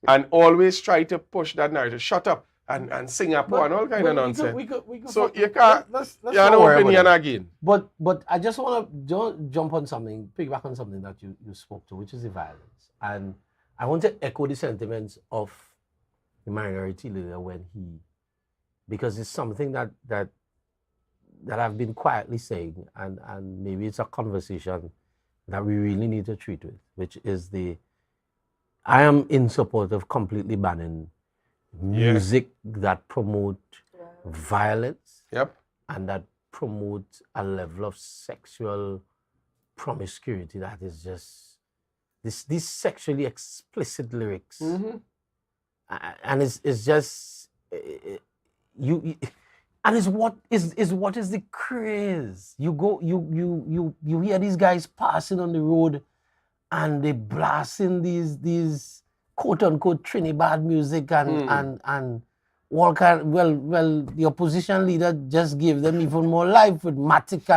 S1: and always try to push that narrative. Shut up and Singapore and all kind of nonsense.
S14: We could
S1: so you can't.
S14: Let's
S1: you have no opinion again.
S14: But I just want to jump on something, piggyback on something that you spoke to, which is the violence. And I want to echo the sentiments of the minority leader because it's something that I've been quietly saying, and maybe it's a conversation that we really need to treat with, which is I am in support of completely banning music that promote violence and that promote a level of sexual promiscuity that is just these sexually explicit lyrics. And it's just you and it's what is the craze. You hear these guys passing on the road and they blasting these quote unquote Trinidad music and all kind. Well, the opposition leader just gave them even more life with Matic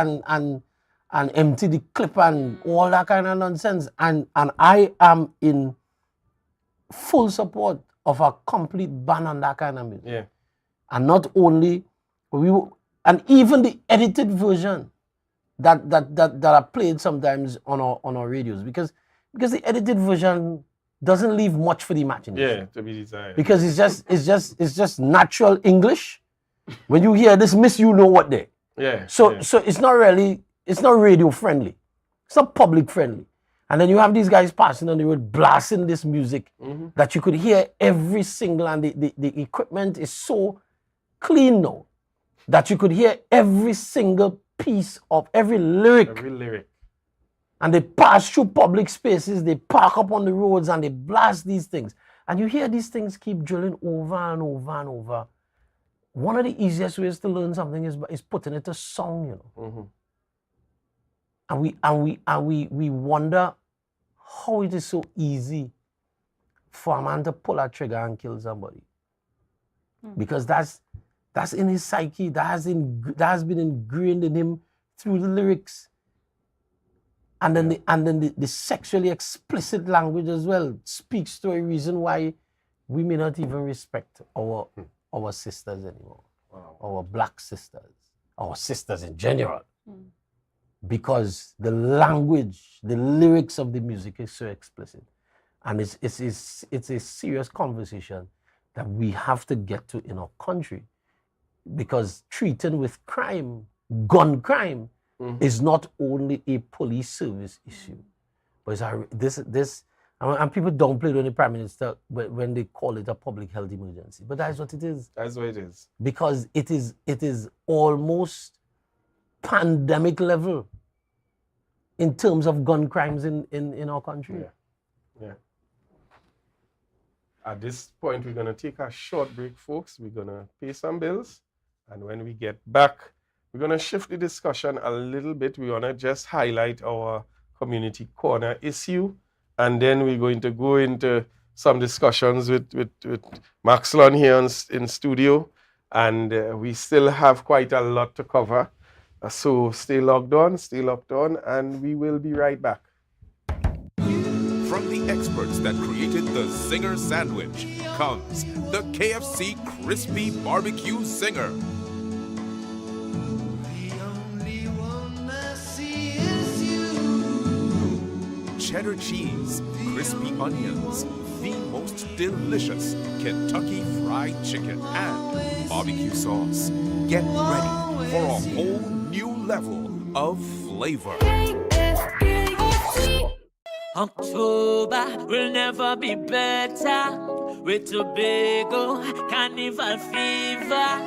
S14: and empty the clip and all that kind of nonsense. And I am in full support of a complete ban on that kind of music.
S1: Yeah.
S14: And not only and even the edited version that are played sometimes on our radios because the edited version doesn't leave much for the imagination.
S1: Yeah, to be desired.
S14: Because it's just natural English. When you hear this, miss, you know what they.
S1: Yeah.
S14: So it's not radio friendly. It's not public friendly. And then you have these guys passing on the road blasting this music that you could hear every single, and the equipment is so clean now that you could hear every single piece of every lyric.
S1: Every lyric.
S14: And they pass through public spaces, they park up on the roads and they blast these things. And you hear these things keep drilling over and over and over. One of the easiest ways to learn something is putting it to song, you know. And we wonder how it is so easy for a man to pull a trigger and kill somebody. Because that's in his psyche, that has been ingrained in him through the lyrics. And then the sexually explicit language as well speaks to a reason why we may not even respect our sisters anymore. Wow. Our black sisters, our sisters in general. Because the language, the lyrics of the music is so explicit. And it's a serious conversation that we have to get to in our country. Because treating with crime, gun crime, is not only a police service issue, but it's and people downplay it when the Prime Minister when they call it a public health emergency. But that's what it is.
S1: That's what it is.
S14: Because it is almost pandemic level in terms of gun crimes in our country.
S1: Yeah. At this point, we're going to take a short break, folks. We're going to pay some bills. And when we get back, we're going to shift the discussion a little bit. We want to just highlight our community corner issue. And then we're going to go into some discussions with Maxson here in studio. And we still have quite a lot to cover. So stay logged on, and we will be right back.
S4: From the experts that created the Zinger sandwich comes the KFC Crispy Barbecue Zinger. Cheddar cheese, crispy onions, the most delicious Kentucky Fried Chicken, and barbecue sauce. Get ready for a whole new level of flavor.
S10: October will never be better with Tobago Carnival Fever.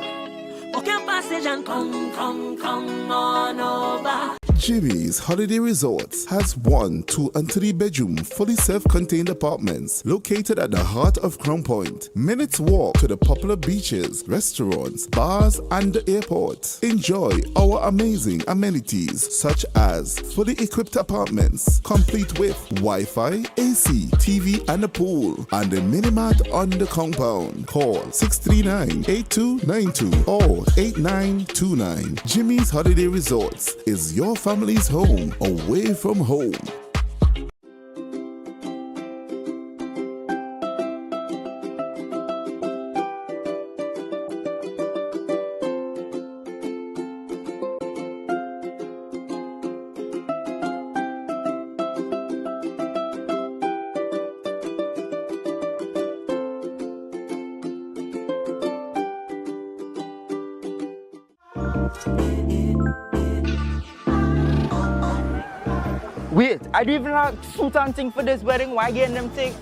S10: Okay, passage and come on over.
S15: Jimmy's Holiday Resorts has 1, 2, and 3 bedroom, fully self-contained apartments located at the heart of Crown Point. Minutes walk to the popular beaches, restaurants, bars, and the airport. Enjoy our amazing amenities such as fully equipped apartments, complete with Wi-Fi, AC, TV, and a pool, and a mini-mart on the compound. Call 639-8292 or 8929. Jimmy's Holiday Resorts is your family's home away from home.
S16: Wait, I don't even have suit and thing for this wedding. Why getting them things?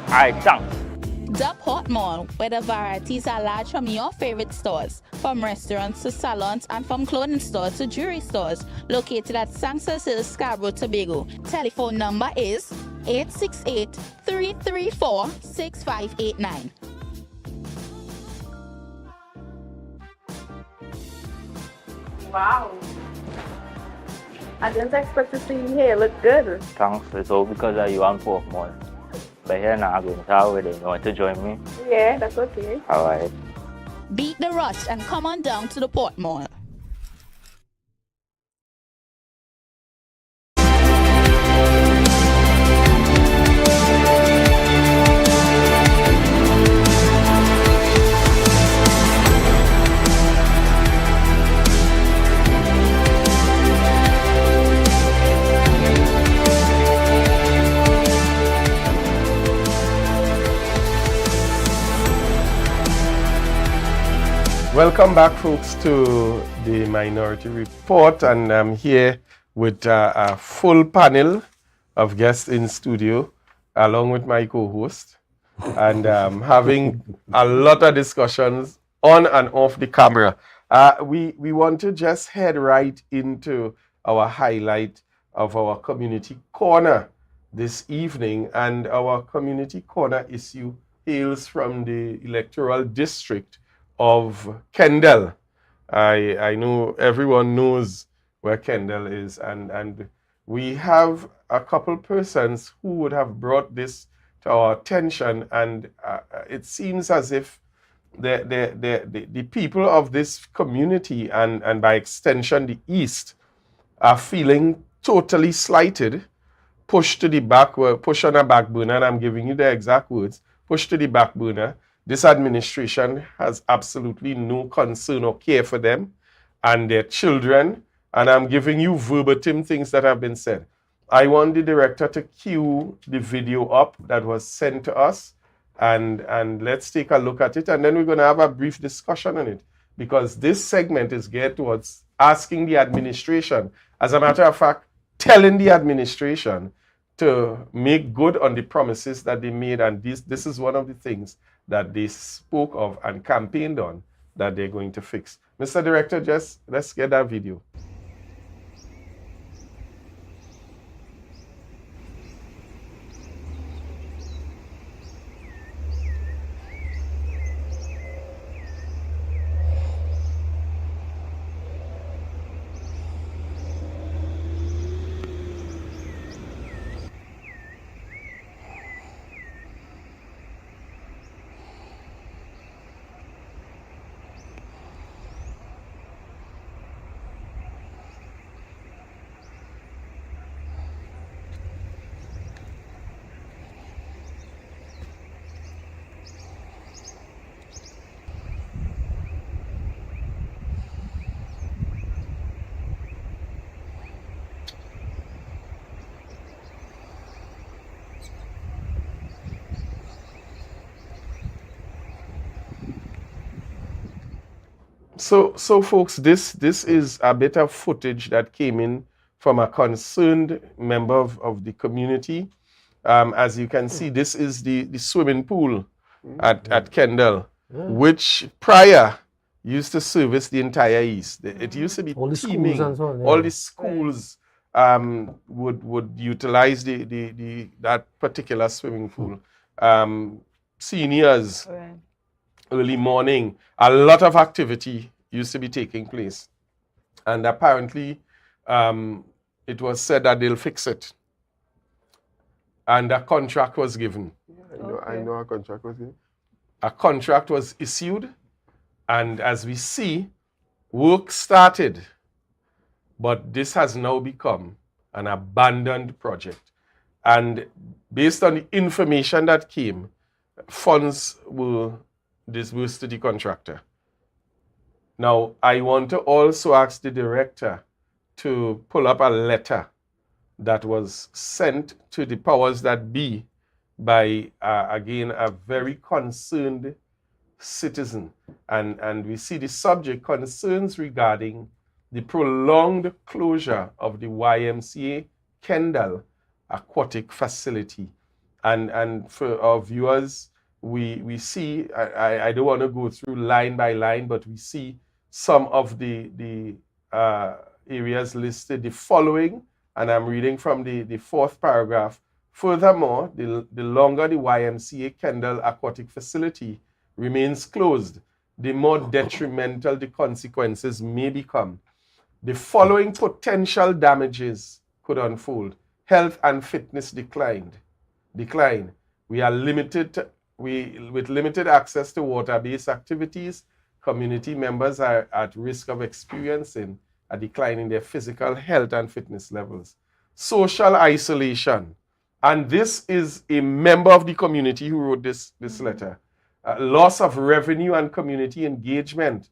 S16: Alright, thanks.
S17: The Port Mall, where the varieties are large from your favorite stores, from restaurants to salons and from clothing stores to jewelry stores, located at Sanctus Hill, Scarborough, Tobago. Telephone number is 868-334-6589.
S6: Wow. I didn't expect to see you here. Look good.
S5: Thanks. It's all because of you and Port Mall. But here now, I'm going to have with you. Want to join me?
S6: Yeah, that's okay.
S5: All right.
S17: Beat the rush and come on down to the Port Mall.
S1: Welcome back, folks, to the Minority Report, and I'm here with a full panel of guests in studio, along with my co-host, and having a lot of discussions on and off the camera. We want to just head right into our highlight of our community corner this evening, and our community corner issue hails from the electoral district of Kendall. I know everyone knows where Kendall is, and we have a couple persons who would have brought this to our attention, and it seems as if the people of this community and by extension the East are feeling totally slighted, pushed to the back, pushed on a back burner, and I'm giving you the exact words, pushed to the back burner. This administration has absolutely no concern or care for them and their children, and I'm giving you verbatim things that have been said. I want the director to cue the video up that was sent to us, and let's take a look at it, and then we're going to have a brief discussion on it, because this segment is geared towards asking the administration, as a matter of fact, telling the administration to make good on the promises that they made, and this is one of the things that they spoke of and campaigned on that they're going to fix. Mr. Director, just let's get that video. So folks, this is a bit of footage that came in from a concerned member of the community. As you can see, this is the swimming pool at Kendall, which prior used to service the entire East. It used to be all teeming.
S14: Schools and so on,
S1: All the schools would utilize that particular swimming pool. Seniors, early morning, a lot of activity used to be taking place. And apparently, it was said that they'll fix it. And a contract was given.
S13: I know a contract was given.
S1: A contract was issued, and as we see, work started. But this has now become an abandoned project. And based on the information that came, funds were disbursed to the contractor. Now, I want to also ask the director to pull up a letter that was sent to the powers that be by, again, a very concerned citizen. And we see the subject concerns regarding the prolonged closure of the YMCA Kendall aquatic facility. And for our viewers, we see, I don't want to go through line by line, but we see some of the areas listed, the following, and I'm reading from the fourth paragraph. Furthermore, the longer the YMCA Kendall aquatic facility remains closed, the more detrimental the consequences may become. The following potential damages could unfold. Health and fitness decline. We are with limited access to water-based activities. Community members are at risk of experiencing a decline in their physical health and fitness levels. Social isolation. And this is a member of the community who wrote this letter. Loss of revenue and community engagement.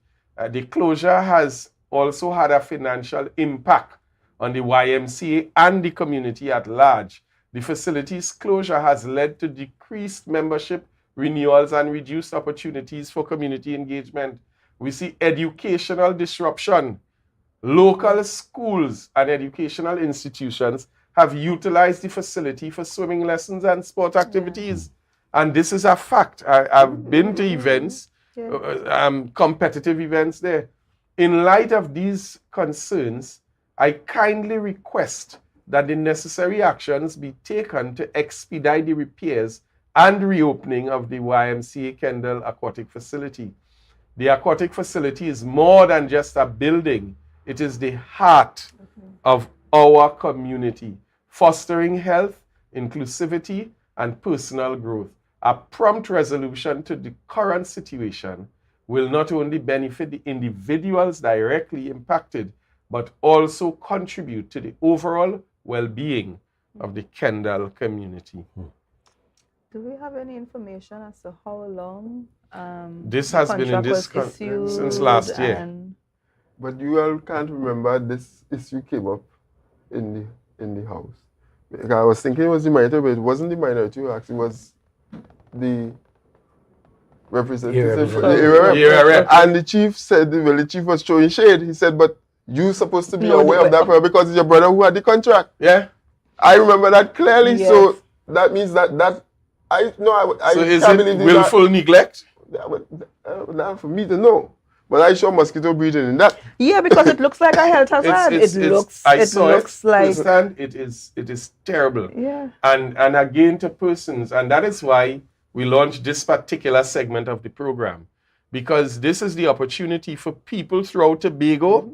S1: The closure has also had a financial impact on the YMCA and the community at large. The facility's closure has led to decreased membership renewals and reduced opportunities for community engagement. We see educational disruption. Local schools and educational institutions have utilized the facility for swimming lessons and sport activities. And this is a fact. I've been to events, competitive events there. In light of these concerns, I kindly request that the necessary actions be taken to expedite the repairs and reopening of the YMCA Kendall aquatic facility. The aquatic facility is more than just a building. It is the heart of our community, fostering health, inclusivity, and personal growth. A prompt resolution to the current situation will not only benefit the individuals directly impacted, but also contribute to the overall well-being of the Kendall community.
S12: Do we have any information as to how long
S1: this has been in this since last year?
S13: But you all can't remember this issue came up in the house. I was thinking it was the minority, but it wasn't the minority who asked, it was the representative, and the chief said, well, the chief was throwing shade. He said, but you're supposed to be aware of that because it's your brother who had the contract.
S1: Yeah,
S13: I remember that clearly. Yes. So that means that I
S1: so is it willful neglect?
S13: Not for me to know. But I saw mosquito breeding in that.
S12: Yeah, because it looks like a health hazard. It looks like
S1: it is terrible.
S12: Yeah.
S1: And again to persons, and that is why we launched this particular segment of the program, because this is the opportunity for people throughout Tobago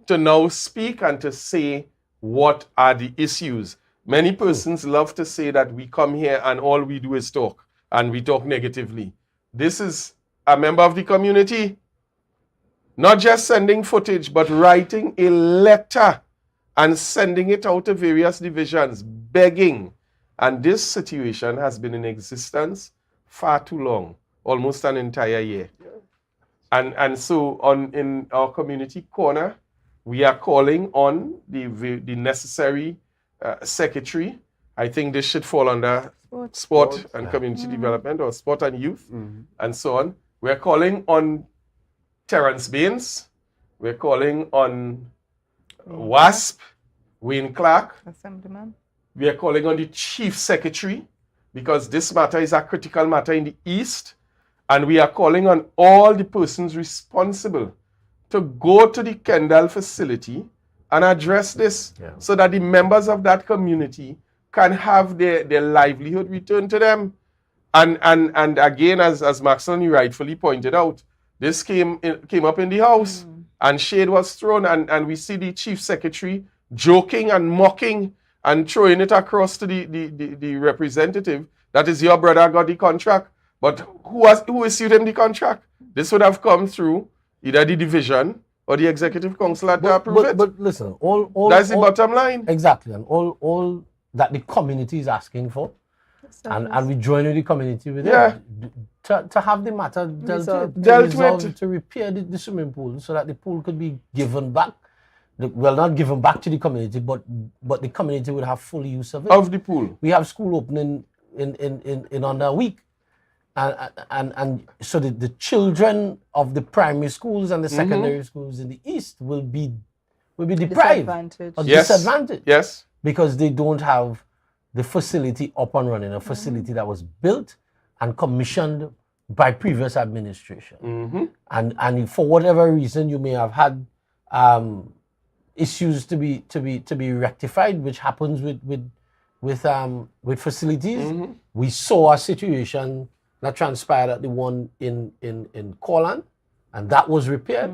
S1: to now speak and to say what are the issues. Many persons love to say that we come here and all we do is talk, and we talk negatively. This is a member of the community, not just sending footage, but writing a letter and sending it out to various divisions, begging. And this situation has been in existence far too long, almost an entire year. And so in our community corner, we are calling on the necessary secretary. I think this should fall under sport and community development, or sport and youth, and so on. We're calling on Terence Baines. We're calling on WASP, Wayne Clark.
S12: Assemblyman.
S1: We are calling on the chief secretary, because this matter is a critical matter in the East. And we are calling on all the persons responsible to go to the Kendall facility and address this, so that the members of that community can have their livelihood returned to them. And again, as Maxson rightfully pointed out, this came up in the house, and shade was thrown, and we see the chief secretary joking and mocking and throwing it across to the representative. That is, your brother got the contract. But who issued him the contract? This would have come through either the division or the executive council to approve it.
S14: But listen,
S1: that's the bottom line.
S14: Exactly, and all that the community is asking for, and we join with the community with it, to have the matter dealt with, to repair the swimming pool, so that the pool could be given back. Well, not given back to the community, but the community would have full use of it.
S1: Of the pool.
S14: We have school opening in under a week. And so the children of the primary schools and the secondary schools in the East will be deprived or disadvantaged.
S1: Yes.
S14: Because they don't have the facility up and running, a facility that was built and commissioned by previous administration. And for whatever reason, you may have had issues to be rectified, which happens with facilities. We saw a situation that transpired at the one in Corland, and that was repaired.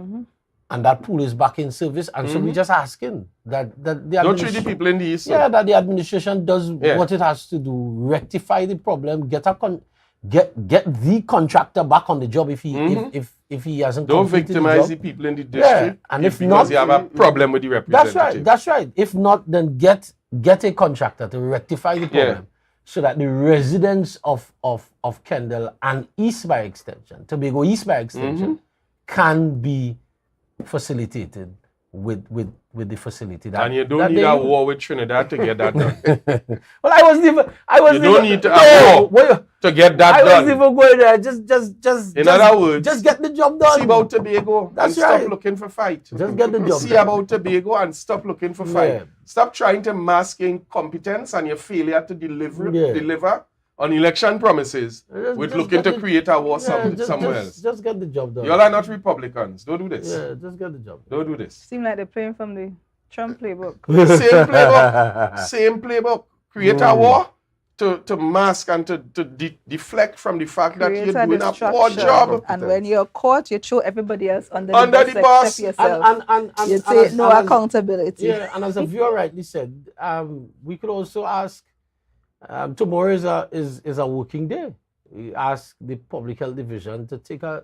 S14: And that pool is back in service, and so we're just asking that the
S1: don't treat the people in the East.
S14: Yeah, that the administration does what it has to do, rectify the problem, get the contractor back on the job if he hasn't.
S1: Don't
S14: completed
S1: victimize
S14: the
S1: the people in the district.
S14: And if
S1: because
S14: not,
S1: you have a problem with the representative.
S14: That's right. If not, then get a contractor to rectify the problem, so that the residents of Kendall and East by extension, Tobago East by extension, can be facilitated with the facility.
S1: And you don't need a war with Trinidad to get that done.
S14: Well, I wasn't even.
S1: You don't need to have war to get that done.
S14: I wasn't even going there. Just.
S1: In other words,
S14: just get the job done.
S1: See about Tobago and stop looking for fight.
S14: Just get the job done.
S1: See about Tobago and stop looking for fight.
S14: Yeah.
S1: Stop trying to mask incompetence and your failure to deliver on election promises with looking to create a war somewhere else.
S14: Just get the job done.
S1: You all are not Republicans. Don't do this.
S14: Yeah, just get the job done.
S1: Don't do this.
S12: Seem like they're playing from the Trump playbook.
S1: Same playbook. Same playbook. Create a war to mask and to deflect from the fact that you're doing a poor job.
S12: And when you're caught, you throw everybody else under the
S1: bus.
S12: Except yourself. And you take no accountability.
S14: Yeah, and as a viewer rightly said, we could also ask. Tomorrow is a working day. We ask the Public Health Division to take a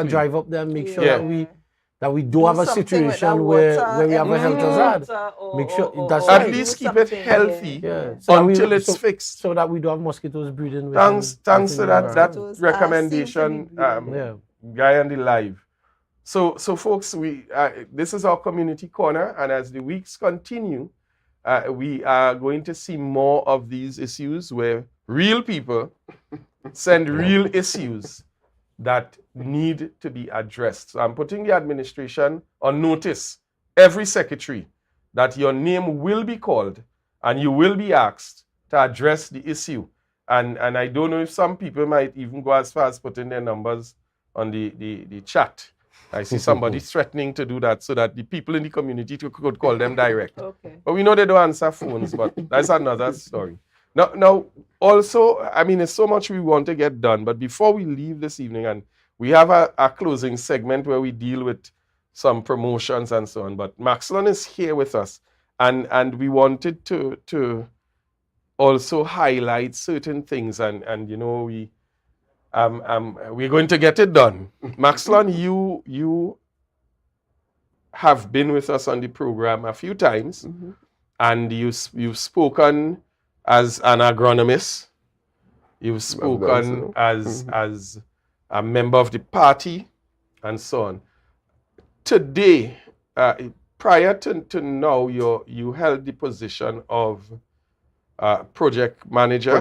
S14: drive up there and make sure that we do have a situation where we have a health hazard. Make sure that's
S1: at least keep it healthy until it's fixed,
S14: so that we don't have mosquitoes breeding.
S1: Thanks to that recommendation, Guy and the Live. So folks, this is our community corner, and as the weeks continue, we are going to see more of these issues where real people send real issues that need to be addressed. So I'm putting the administration on notice, every secretary, that your name will be called and you will be asked to address the issue. And I don't know if some people might even go as far as putting their numbers on the chat. I see somebody threatening to do that so that the people in the community could call them direct. Okay. But we know they don't answer phones, but that's another story. Now, also, I mean, there's so much we want to get done, but before we leave this evening, and we have a closing segment where we deal with some promotions and so on, but Maxson is here with us, and we wanted to also highlight certain things, and you know, we're going to get it done. Maxson, you have been with us on the program a few times, and you've spoken as an agronomist. You've spoken as a member of the party, and so on. Today, prior to now, you held the position of project manager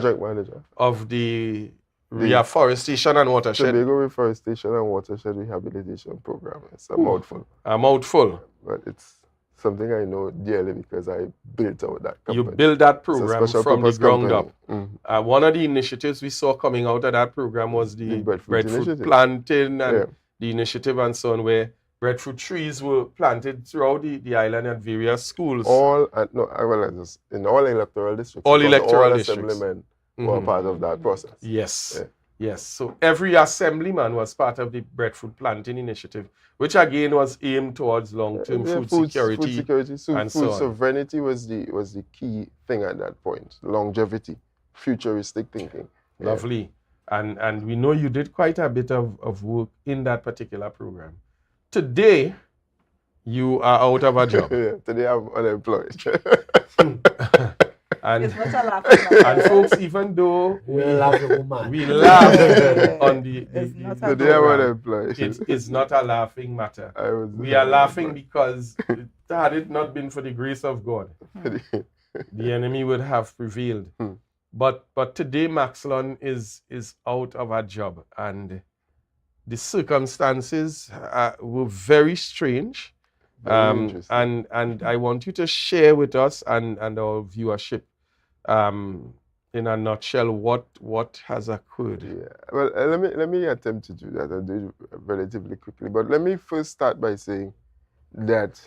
S1: of the Reforestation and Watershed.
S13: Tobago Reforestation and Watershed Rehabilitation Program. It's a mouthful.
S1: A mouthful.
S13: But it's something I know dearly because I built out that company.
S1: You built that program from the ground up. One of the initiatives we saw coming out of that program was the breadfruit planting and the initiative and so on, where breadfruit trees were planted throughout the island at various schools.
S13: In all electoral districts.
S1: All electoral districts.
S13: Assemblymen were part of that process.
S1: Yes. Yes. So every assemblyman was part of the breadfruit planting initiative, which again was aimed towards long-term food security.
S13: Food
S1: so
S13: sovereignty was the key thing at that point. Longevity, futuristic thinking.
S1: Lovely. And we know you did quite a bit of work in that particular program. Today, you are out of a job.
S13: Today I'm unemployed.
S1: And,
S12: it's not a laughing
S1: and folks, even though we laugh on the
S13: today I'm unemployed.
S1: It's not a laughing matter. We are laughing because had it not been for the grace of God, the enemy would have prevailed. But today Maxson is out of a job, and the circumstances were very strange.
S13: Very interesting.
S1: And I want you to share with us and our viewership, in a nutshell, what has occurred.
S13: Yeah. Well, let me attempt to do that. I'll do it relatively quickly. But let me first start by saying that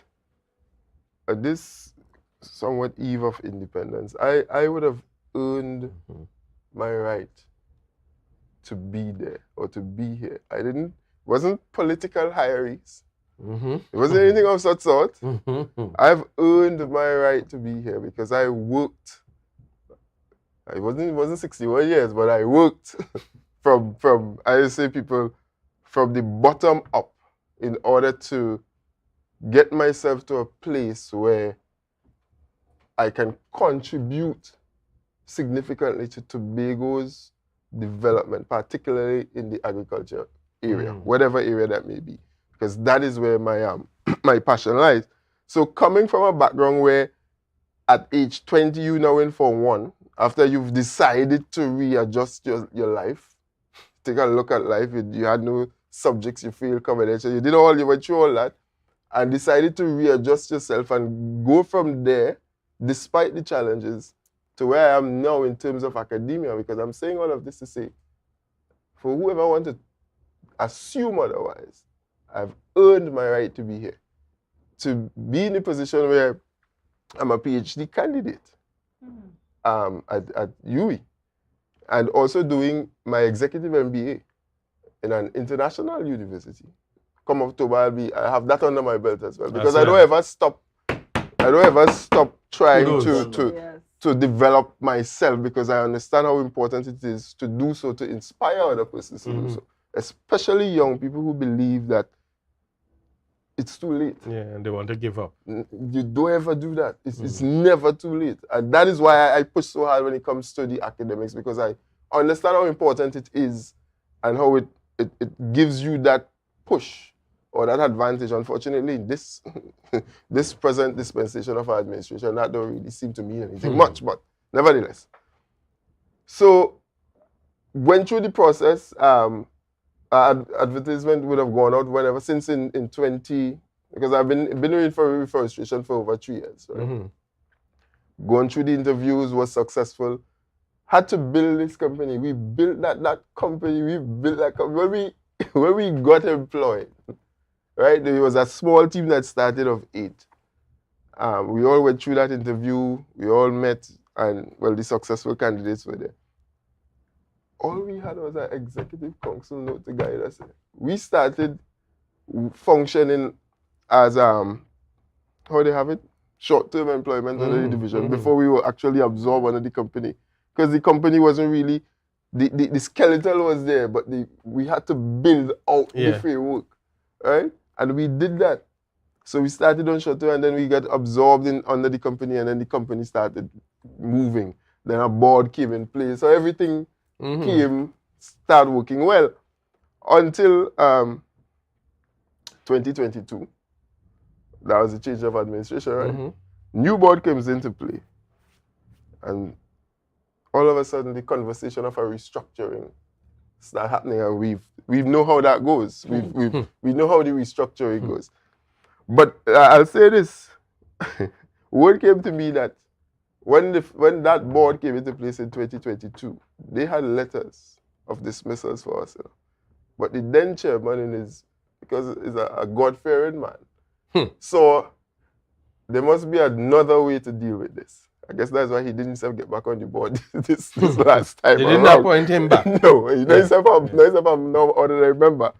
S13: at this somewhat eve of independence, I would have earned my right to be there or to be here. It wasn't political hierarchies. It wasn't anything of such sort. I've earned my right to be here because I worked. It wasn't 61 years, but I worked from I say people from the bottom up in order to get myself to a place where I can contribute significantly to Tobago's development, particularly in the agriculture area, whatever area that may be, because that is where my passion lies. So coming from a background where at age 20 you now in Form 1, after you've decided to readjust your life, take a look at life, you had no subjects you feel confidential, you went through all that, and decided to readjust yourself and go from there, despite the challenges, to where I am now in terms of academia, because I'm saying all of this to say, for whoever wants to assume otherwise, I've earned my right to be here. To be in a position where I'm a PhD candidate at UWI, and also doing my executive MBA in an international university. Come October, I have that under my belt as well, because I don't ever stop trying to develop myself, because I understand how important it is to do so, to inspire other persons to do so, especially young people who believe that it's too late.
S1: Yeah, and they want to give up.
S13: You don't ever do that. It's never too late. And that is why I push so hard when it comes to the academics, because I understand how important it is and how it gives you that push or that advantage. Unfortunately, this present dispensation of our administration, that don't really seem to mean anything much, but nevertheless. So, went through the process. Advertisement would have gone out whenever, since in 20, because I've been doing for reforestation for over 3 years. Right? Going through the interviews, was successful. Had to build this company. We built that company. We built that company. When we got employed, right? There was a small team that started of 8. We all went through that interview. We all met, and well, the successful candidates were there. All we had was an executive council note to guide us. We started functioning as, how they have it? Short-term employment under the division before we were actually absorbed under the company. Because the company wasn't really, the skeleton was there, but we had to build out the framework, right? And we did that. So we started on short-term, and then we got absorbed under the company, and then the company started moving. Then a board came in place. So everything started working well until 2022. That was the change of administration, right? New board comes into play, and all of a sudden the conversation of a restructuring start happening, and we know how that goes. We know how the restructuring goes. But I'll say this: word came to me that when that board came into place in 2022, they had letters of dismissals for us. But the then chairman, because he's a God-fearing man, so there must be another way to deal with this. I guess that's why he didn't himself get back on the board this last time.
S1: They didn't appoint him back.
S13: No, he knows himself. I'm no ordinary member.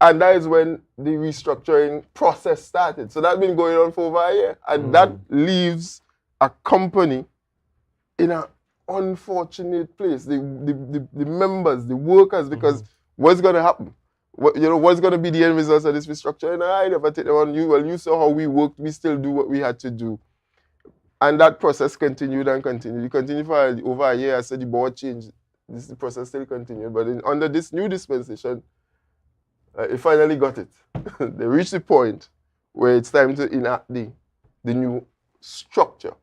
S13: And that is when the restructuring process started. So that's been going on for over a year. And that leaves a company in an unfortunate place. The members, the workers, because what's going to happen? What's going to be the end result of this restructuring? I never take them on you. Well, you saw how we worked. We still do what we had to do. And that process continued and continued. It continued for over a year. I said the board changed. The process still continued. But under this new dispensation, it finally got it. They reached the point where it's time to enact the new structure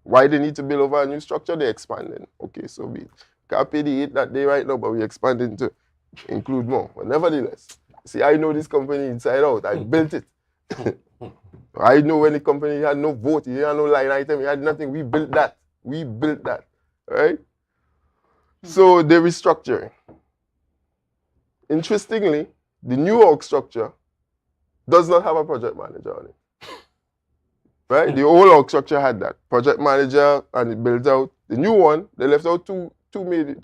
S13: Why they need to build over a new structure? They're expanding. Okay, so we can't pay the 8 that day right now, but we're expanding to include more. But nevertheless, see, I know this company inside out. I built it. I know when the company had no vote, it had no line item, it had nothing. We built that. We built that. Right? So they're restructuring. Interestingly, the new org structure does not have a project manager on it. Right? The old org structure had that. Project manager, and it built out. The new one, they left out two main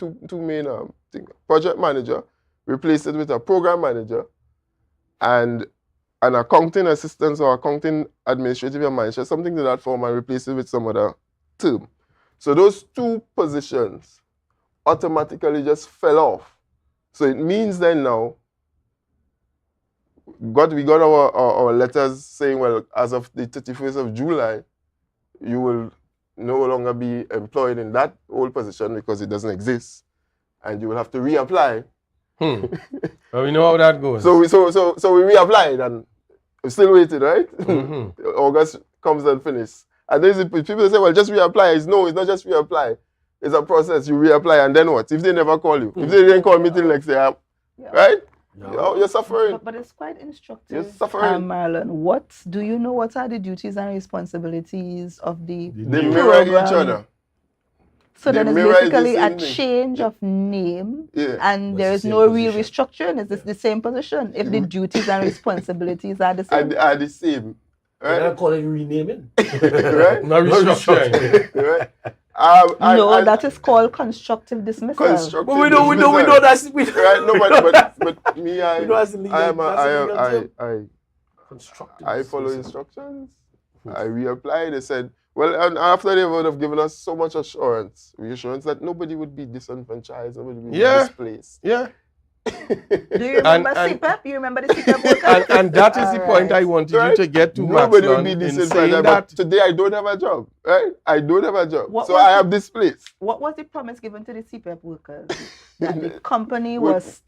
S13: things. Project manager, replaced it with a program manager, and an accounting assistant or accounting administrative manager, something to that form, and replace it with some other term. So those 2 positions automatically just fell off. So it means then now, we got our letters saying, well, as of the 31st of July, you will no longer be employed in that old position because it doesn't exist, and you will have to reapply.
S1: Well, we know how that goes.
S13: So we reapplied, and we're still waiting, right? August comes and finishes. And then people say, well, just reapply. No, it's not just reapply. It's a process. You reapply, and then what? If they never call you, if they didn't call me till next day, right? You're suffering.
S12: But it's quite instructive.
S13: You're suffering.
S12: Marlon, do you know what are the duties and responsibilities of the
S13: They mirror each other.
S12: So then it's basically a change of name, and there is no real restructuring. Is this the same position if the duties and responsibilities are the same?
S13: Are the same.
S14: Right? They call it renaming.
S13: Right?
S1: Not restructuring.
S13: Right?
S12: No, that is called constructive dismissal.
S13: Constructive
S14: but we know that's
S13: right. No, but me, I follow instructions. I reapply. They said, well, and after they would have given us so much reassurance that nobody would be disenfranchised, nobody would be displaced.
S1: Yeah.
S12: Do you remember CPAP? You remember the CPAP workers?
S1: and that is the point I wanted you to get to,
S13: nobody
S1: Maxson,
S13: would be
S1: in saying
S13: disenfranchised.
S1: that.
S13: But today I don't have a job, right? I don't have a job. So I have displaced.
S12: What was the promise given to the CPAP workers? That the company was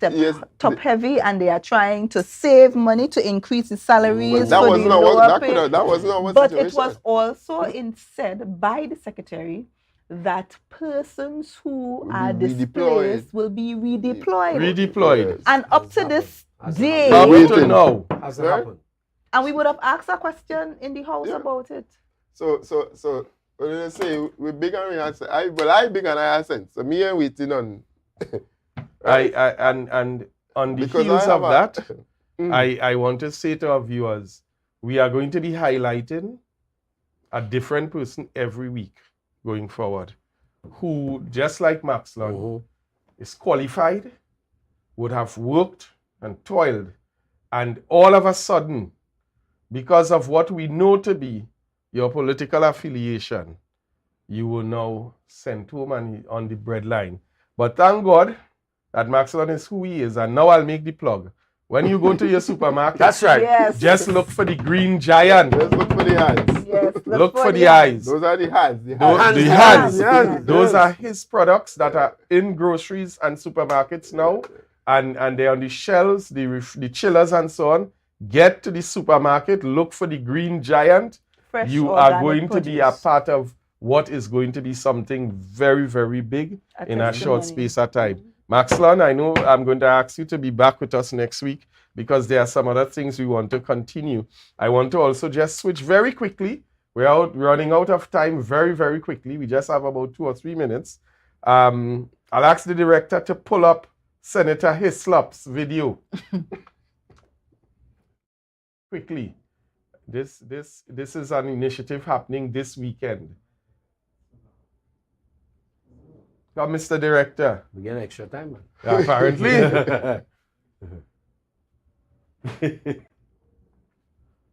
S12: top heavy and they are trying to save money to increase the salaries
S13: that
S12: for
S13: wasn't
S12: the lower pay.
S13: That wasn't our
S12: But
S13: situation.
S12: it was also said by the secretary that persons who are displaced will be redeployed. And up to this day,
S14: Has it happened?
S12: And we would have asked a question in the house about it.
S13: So when they say we big and we answer, I big and I answer. So me and waiting on.
S1: And on the heels of that, I want to say to our viewers, we are going to be highlighting a different person every week going forward, who, just like Maxson, is qualified, would have worked and toiled, and all of a sudden, because of what we know to be your political affiliation, you will now send home and on the breadline. But thank God that Maxson is who he is, and now I'll make the plug. When you go to your supermarket,
S14: that's right.
S12: Yes.
S1: Just look for the green giant.
S13: Just look for the hands.
S12: Yes,
S1: look for the eyes.
S13: Those are the hands. The
S1: hands. Those are his products that are in groceries and supermarkets now, and they're on the shelves, the chillers and so on. Get to the supermarket, look for the green giant.
S12: Fresh
S1: you are going to be a part of what is going to be something very, very big in a short space of time. Maxson, I know I'm going to ask you to be back with us next week because there are some other things we want to continue. I want to also just switch very quickly. We're running out of time very, very quickly. We just have about 2 or 3 minutes. I'll ask the director to pull up Senator Hislop's video. Quickly. This is an initiative happening this weekend. Come, Mr. Director.
S14: We get extra time, man.
S1: Yeah, apparently.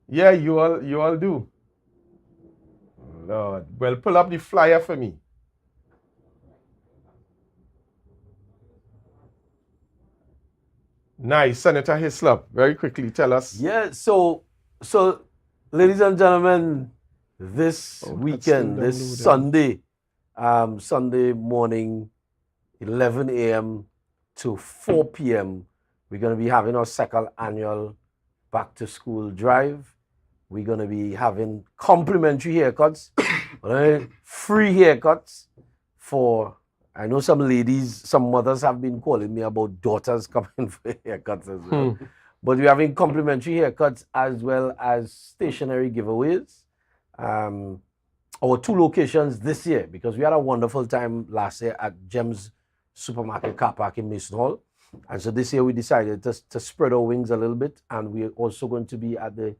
S1: Yeah, you all do. Lord. Well, pull up the flyer for me. Nice. Senator Hislop, very quickly, tell us.
S14: Yeah, so ladies and gentlemen, this weekend, this Sunday, Sunday morning, 11 a.m. to 4 p.m., we're going to be having our second annual back to school drive. We're going to be having complimentary haircuts Right? Free haircuts for, I know some ladies, some mothers have been calling me about daughters coming for haircuts as well. But we're having complimentary haircuts as well as stationary giveaways. Our 2 locations this year, because we had a wonderful time last year at Gems Supermarket Car Park in Mason Hall. And so this year we decided to spread our wings a little bit, and we're also going to be at the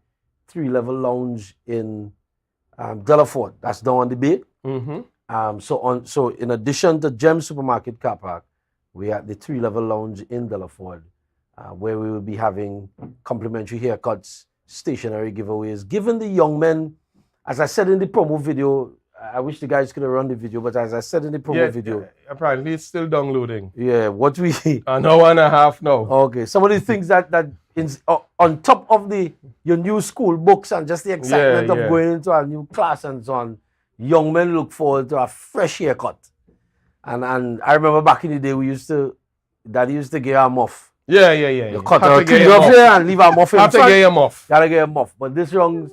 S14: 3-level lounge in Delaford. That's down on the bay. So in addition to Gems Supermarket Car Park, we're at the 3-level lounge in Delaford, where we will be having complimentary haircuts, stationary giveaways, giving the young men, as I said in the promo video, I wish the guys could have run the video, but as I said in the promo video.
S1: Apparently it's still downloading.
S14: Yeah, what we...
S1: An hour and a half now.
S14: Okay, some of the things that on top of your new school books and just the excitement of going into a new class and so on, young men look forward to a fresh haircut. And I remember back in the day, Daddy used to get a muff.
S1: Yeah.
S14: You cut her clean off here and leave a muff in front.
S1: Have to get a muff.
S14: Gotta get a muff. But the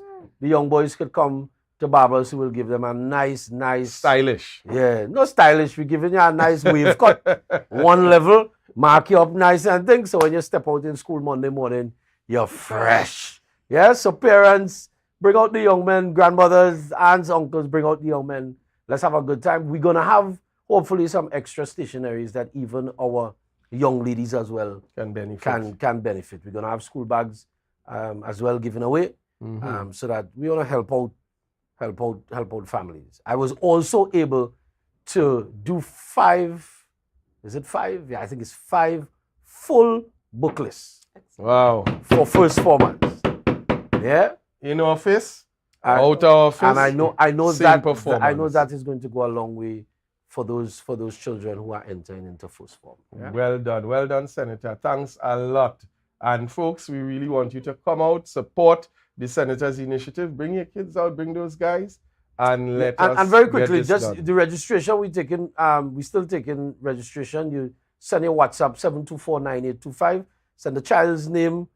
S14: young boys could come to barbers who will give them a nice...
S1: Stylish.
S14: Yeah, not stylish. We're giving you a nice wave cut. 1 level, mark you up nice and things. So when you step out in school Monday morning, you're fresh. Yeah, so parents, bring out the young men. Grandmothers, aunts, uncles, bring out the young men. Let's have a good time. We're going to have, hopefully, some extra stationaries that even our young ladies as well
S1: can benefit.
S14: Can benefit. We're going to have school bags as well given away. So that we want to help out families. I was also able to do 5, is it 5? Yeah, I think it's 5 full booklets.
S1: Wow.
S14: For first 4 months. Yeah.
S1: In office, out of office.
S14: And I know that is going to go a long way for those children who are entering into first form. Yeah?
S1: Well done, Senator. Thanks a lot. And folks, we really want you to come out, support the Senator's initiative. Bring your kids out, bring those guys, and let us.
S14: And very quickly,
S1: get this
S14: just
S1: done.
S14: the registration we still taking registration. You send your WhatsApp 7249825. Send the child's name,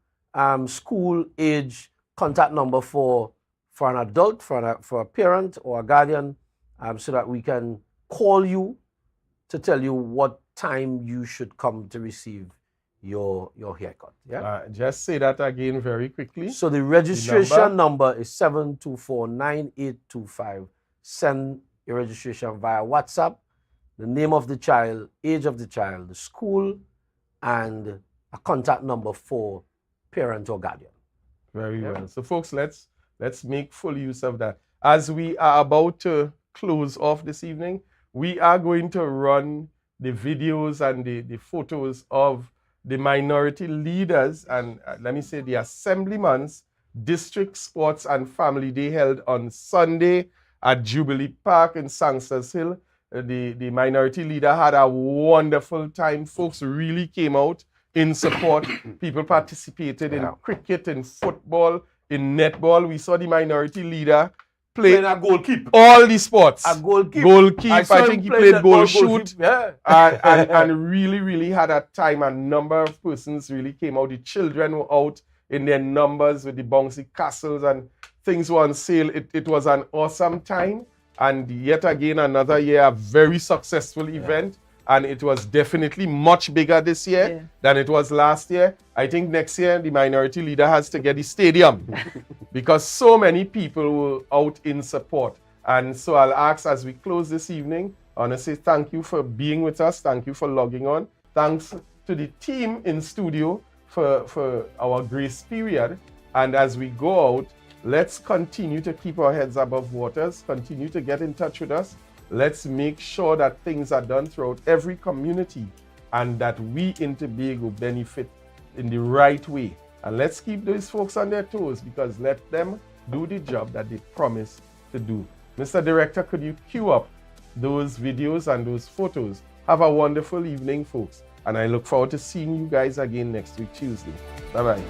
S14: school, age, contact number for an adult, for a parent or a guardian, so that we can call you to tell you what time you should come to receive your haircut. Yeah.
S1: Just say that again very quickly.
S14: So the registration number is 7249825. Send your registration via WhatsApp, the name of the child, age of the child, the school, and a contact number for parent or guardian.
S1: Very well. So folks, let's make full use of that. As we are about to close off this evening, we are going to run the videos and the photos of the minority leaders and let me say the Assemblyman's District Sports and Family Day held on Sunday at Jubilee Park in Sangsters Hill. The minority leader had a wonderful time. Folks really came out in support. People participated in cricket, in football, in netball. We saw the minority leader play
S14: a goalkeeper.
S1: All the sports.
S14: A goalkeeper.
S1: Goalkeeper. I think he played goal shoot.
S14: Yeah.
S1: and really had a time. A number of persons really came out. The children were out in their numbers with the bouncy castles and things were on sale. It was an awesome time. And yet again, another year, a very successful event. And it was definitely much bigger this year than it was last year. I think next year, the minority leader has to get the stadium because so many people were out in support. And so I'll ask as we close this evening, I want to say thank you for being with us. Thank you for logging on. Thanks to the team in studio for our grace period. And as we go out, let's continue to keep our heads above waters, continue to get in touch with us. Let's make sure that things are done throughout every community and that we in Tobago benefit in the right way. And let's keep those folks on their toes because let them do the job that they promised to do. Mr. Director, could you queue up those videos and those photos? Have a wonderful evening, folks. And I look forward to seeing you guys again next week, Tuesday. Bye-bye.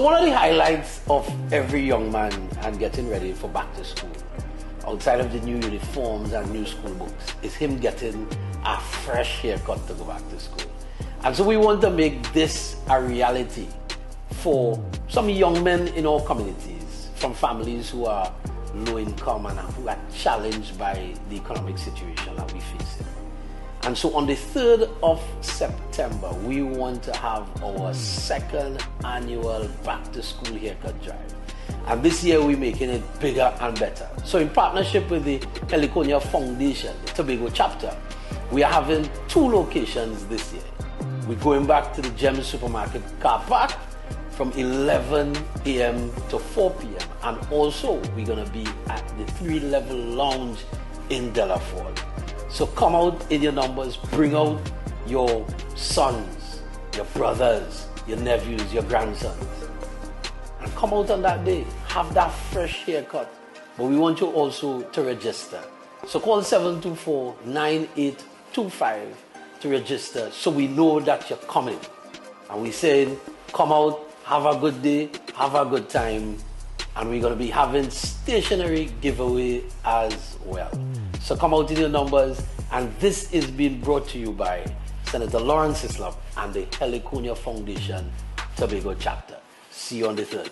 S18: So one of the highlights of every young man and getting ready for back to school, outside of the new uniforms and new school books, is him getting a fresh haircut to go back to school. And so we want to make this a reality for some young men in our communities, from families who are low income and who are challenged by the economic situation that we face. And so on the 3rd of September, we want to have our second annual back to school haircut drive. And this year we're making it bigger and better. So in partnership with the Heliconia Foundation, the Tobago chapter, we are having 2 locations this year. We're going back to the Gem Supermarket car park from 11 a.m. to 4 p.m. And also we're going to be at the 3-level lounge in Delaford. So come out in your numbers, bring out your sons, your brothers, your nephews, your grandsons. And come out on that day, have that fresh haircut. But we want you also to register. So call 724-9825 to register so we know that you're coming. And we say, come out, have a good day, have a good time. And we're going to be having stationery giveaway as well. So come out in your numbers. And this is being brought to you by Senator Lawrence Islop and the Heliconia Foundation Tobago chapter. See you on the 3rd.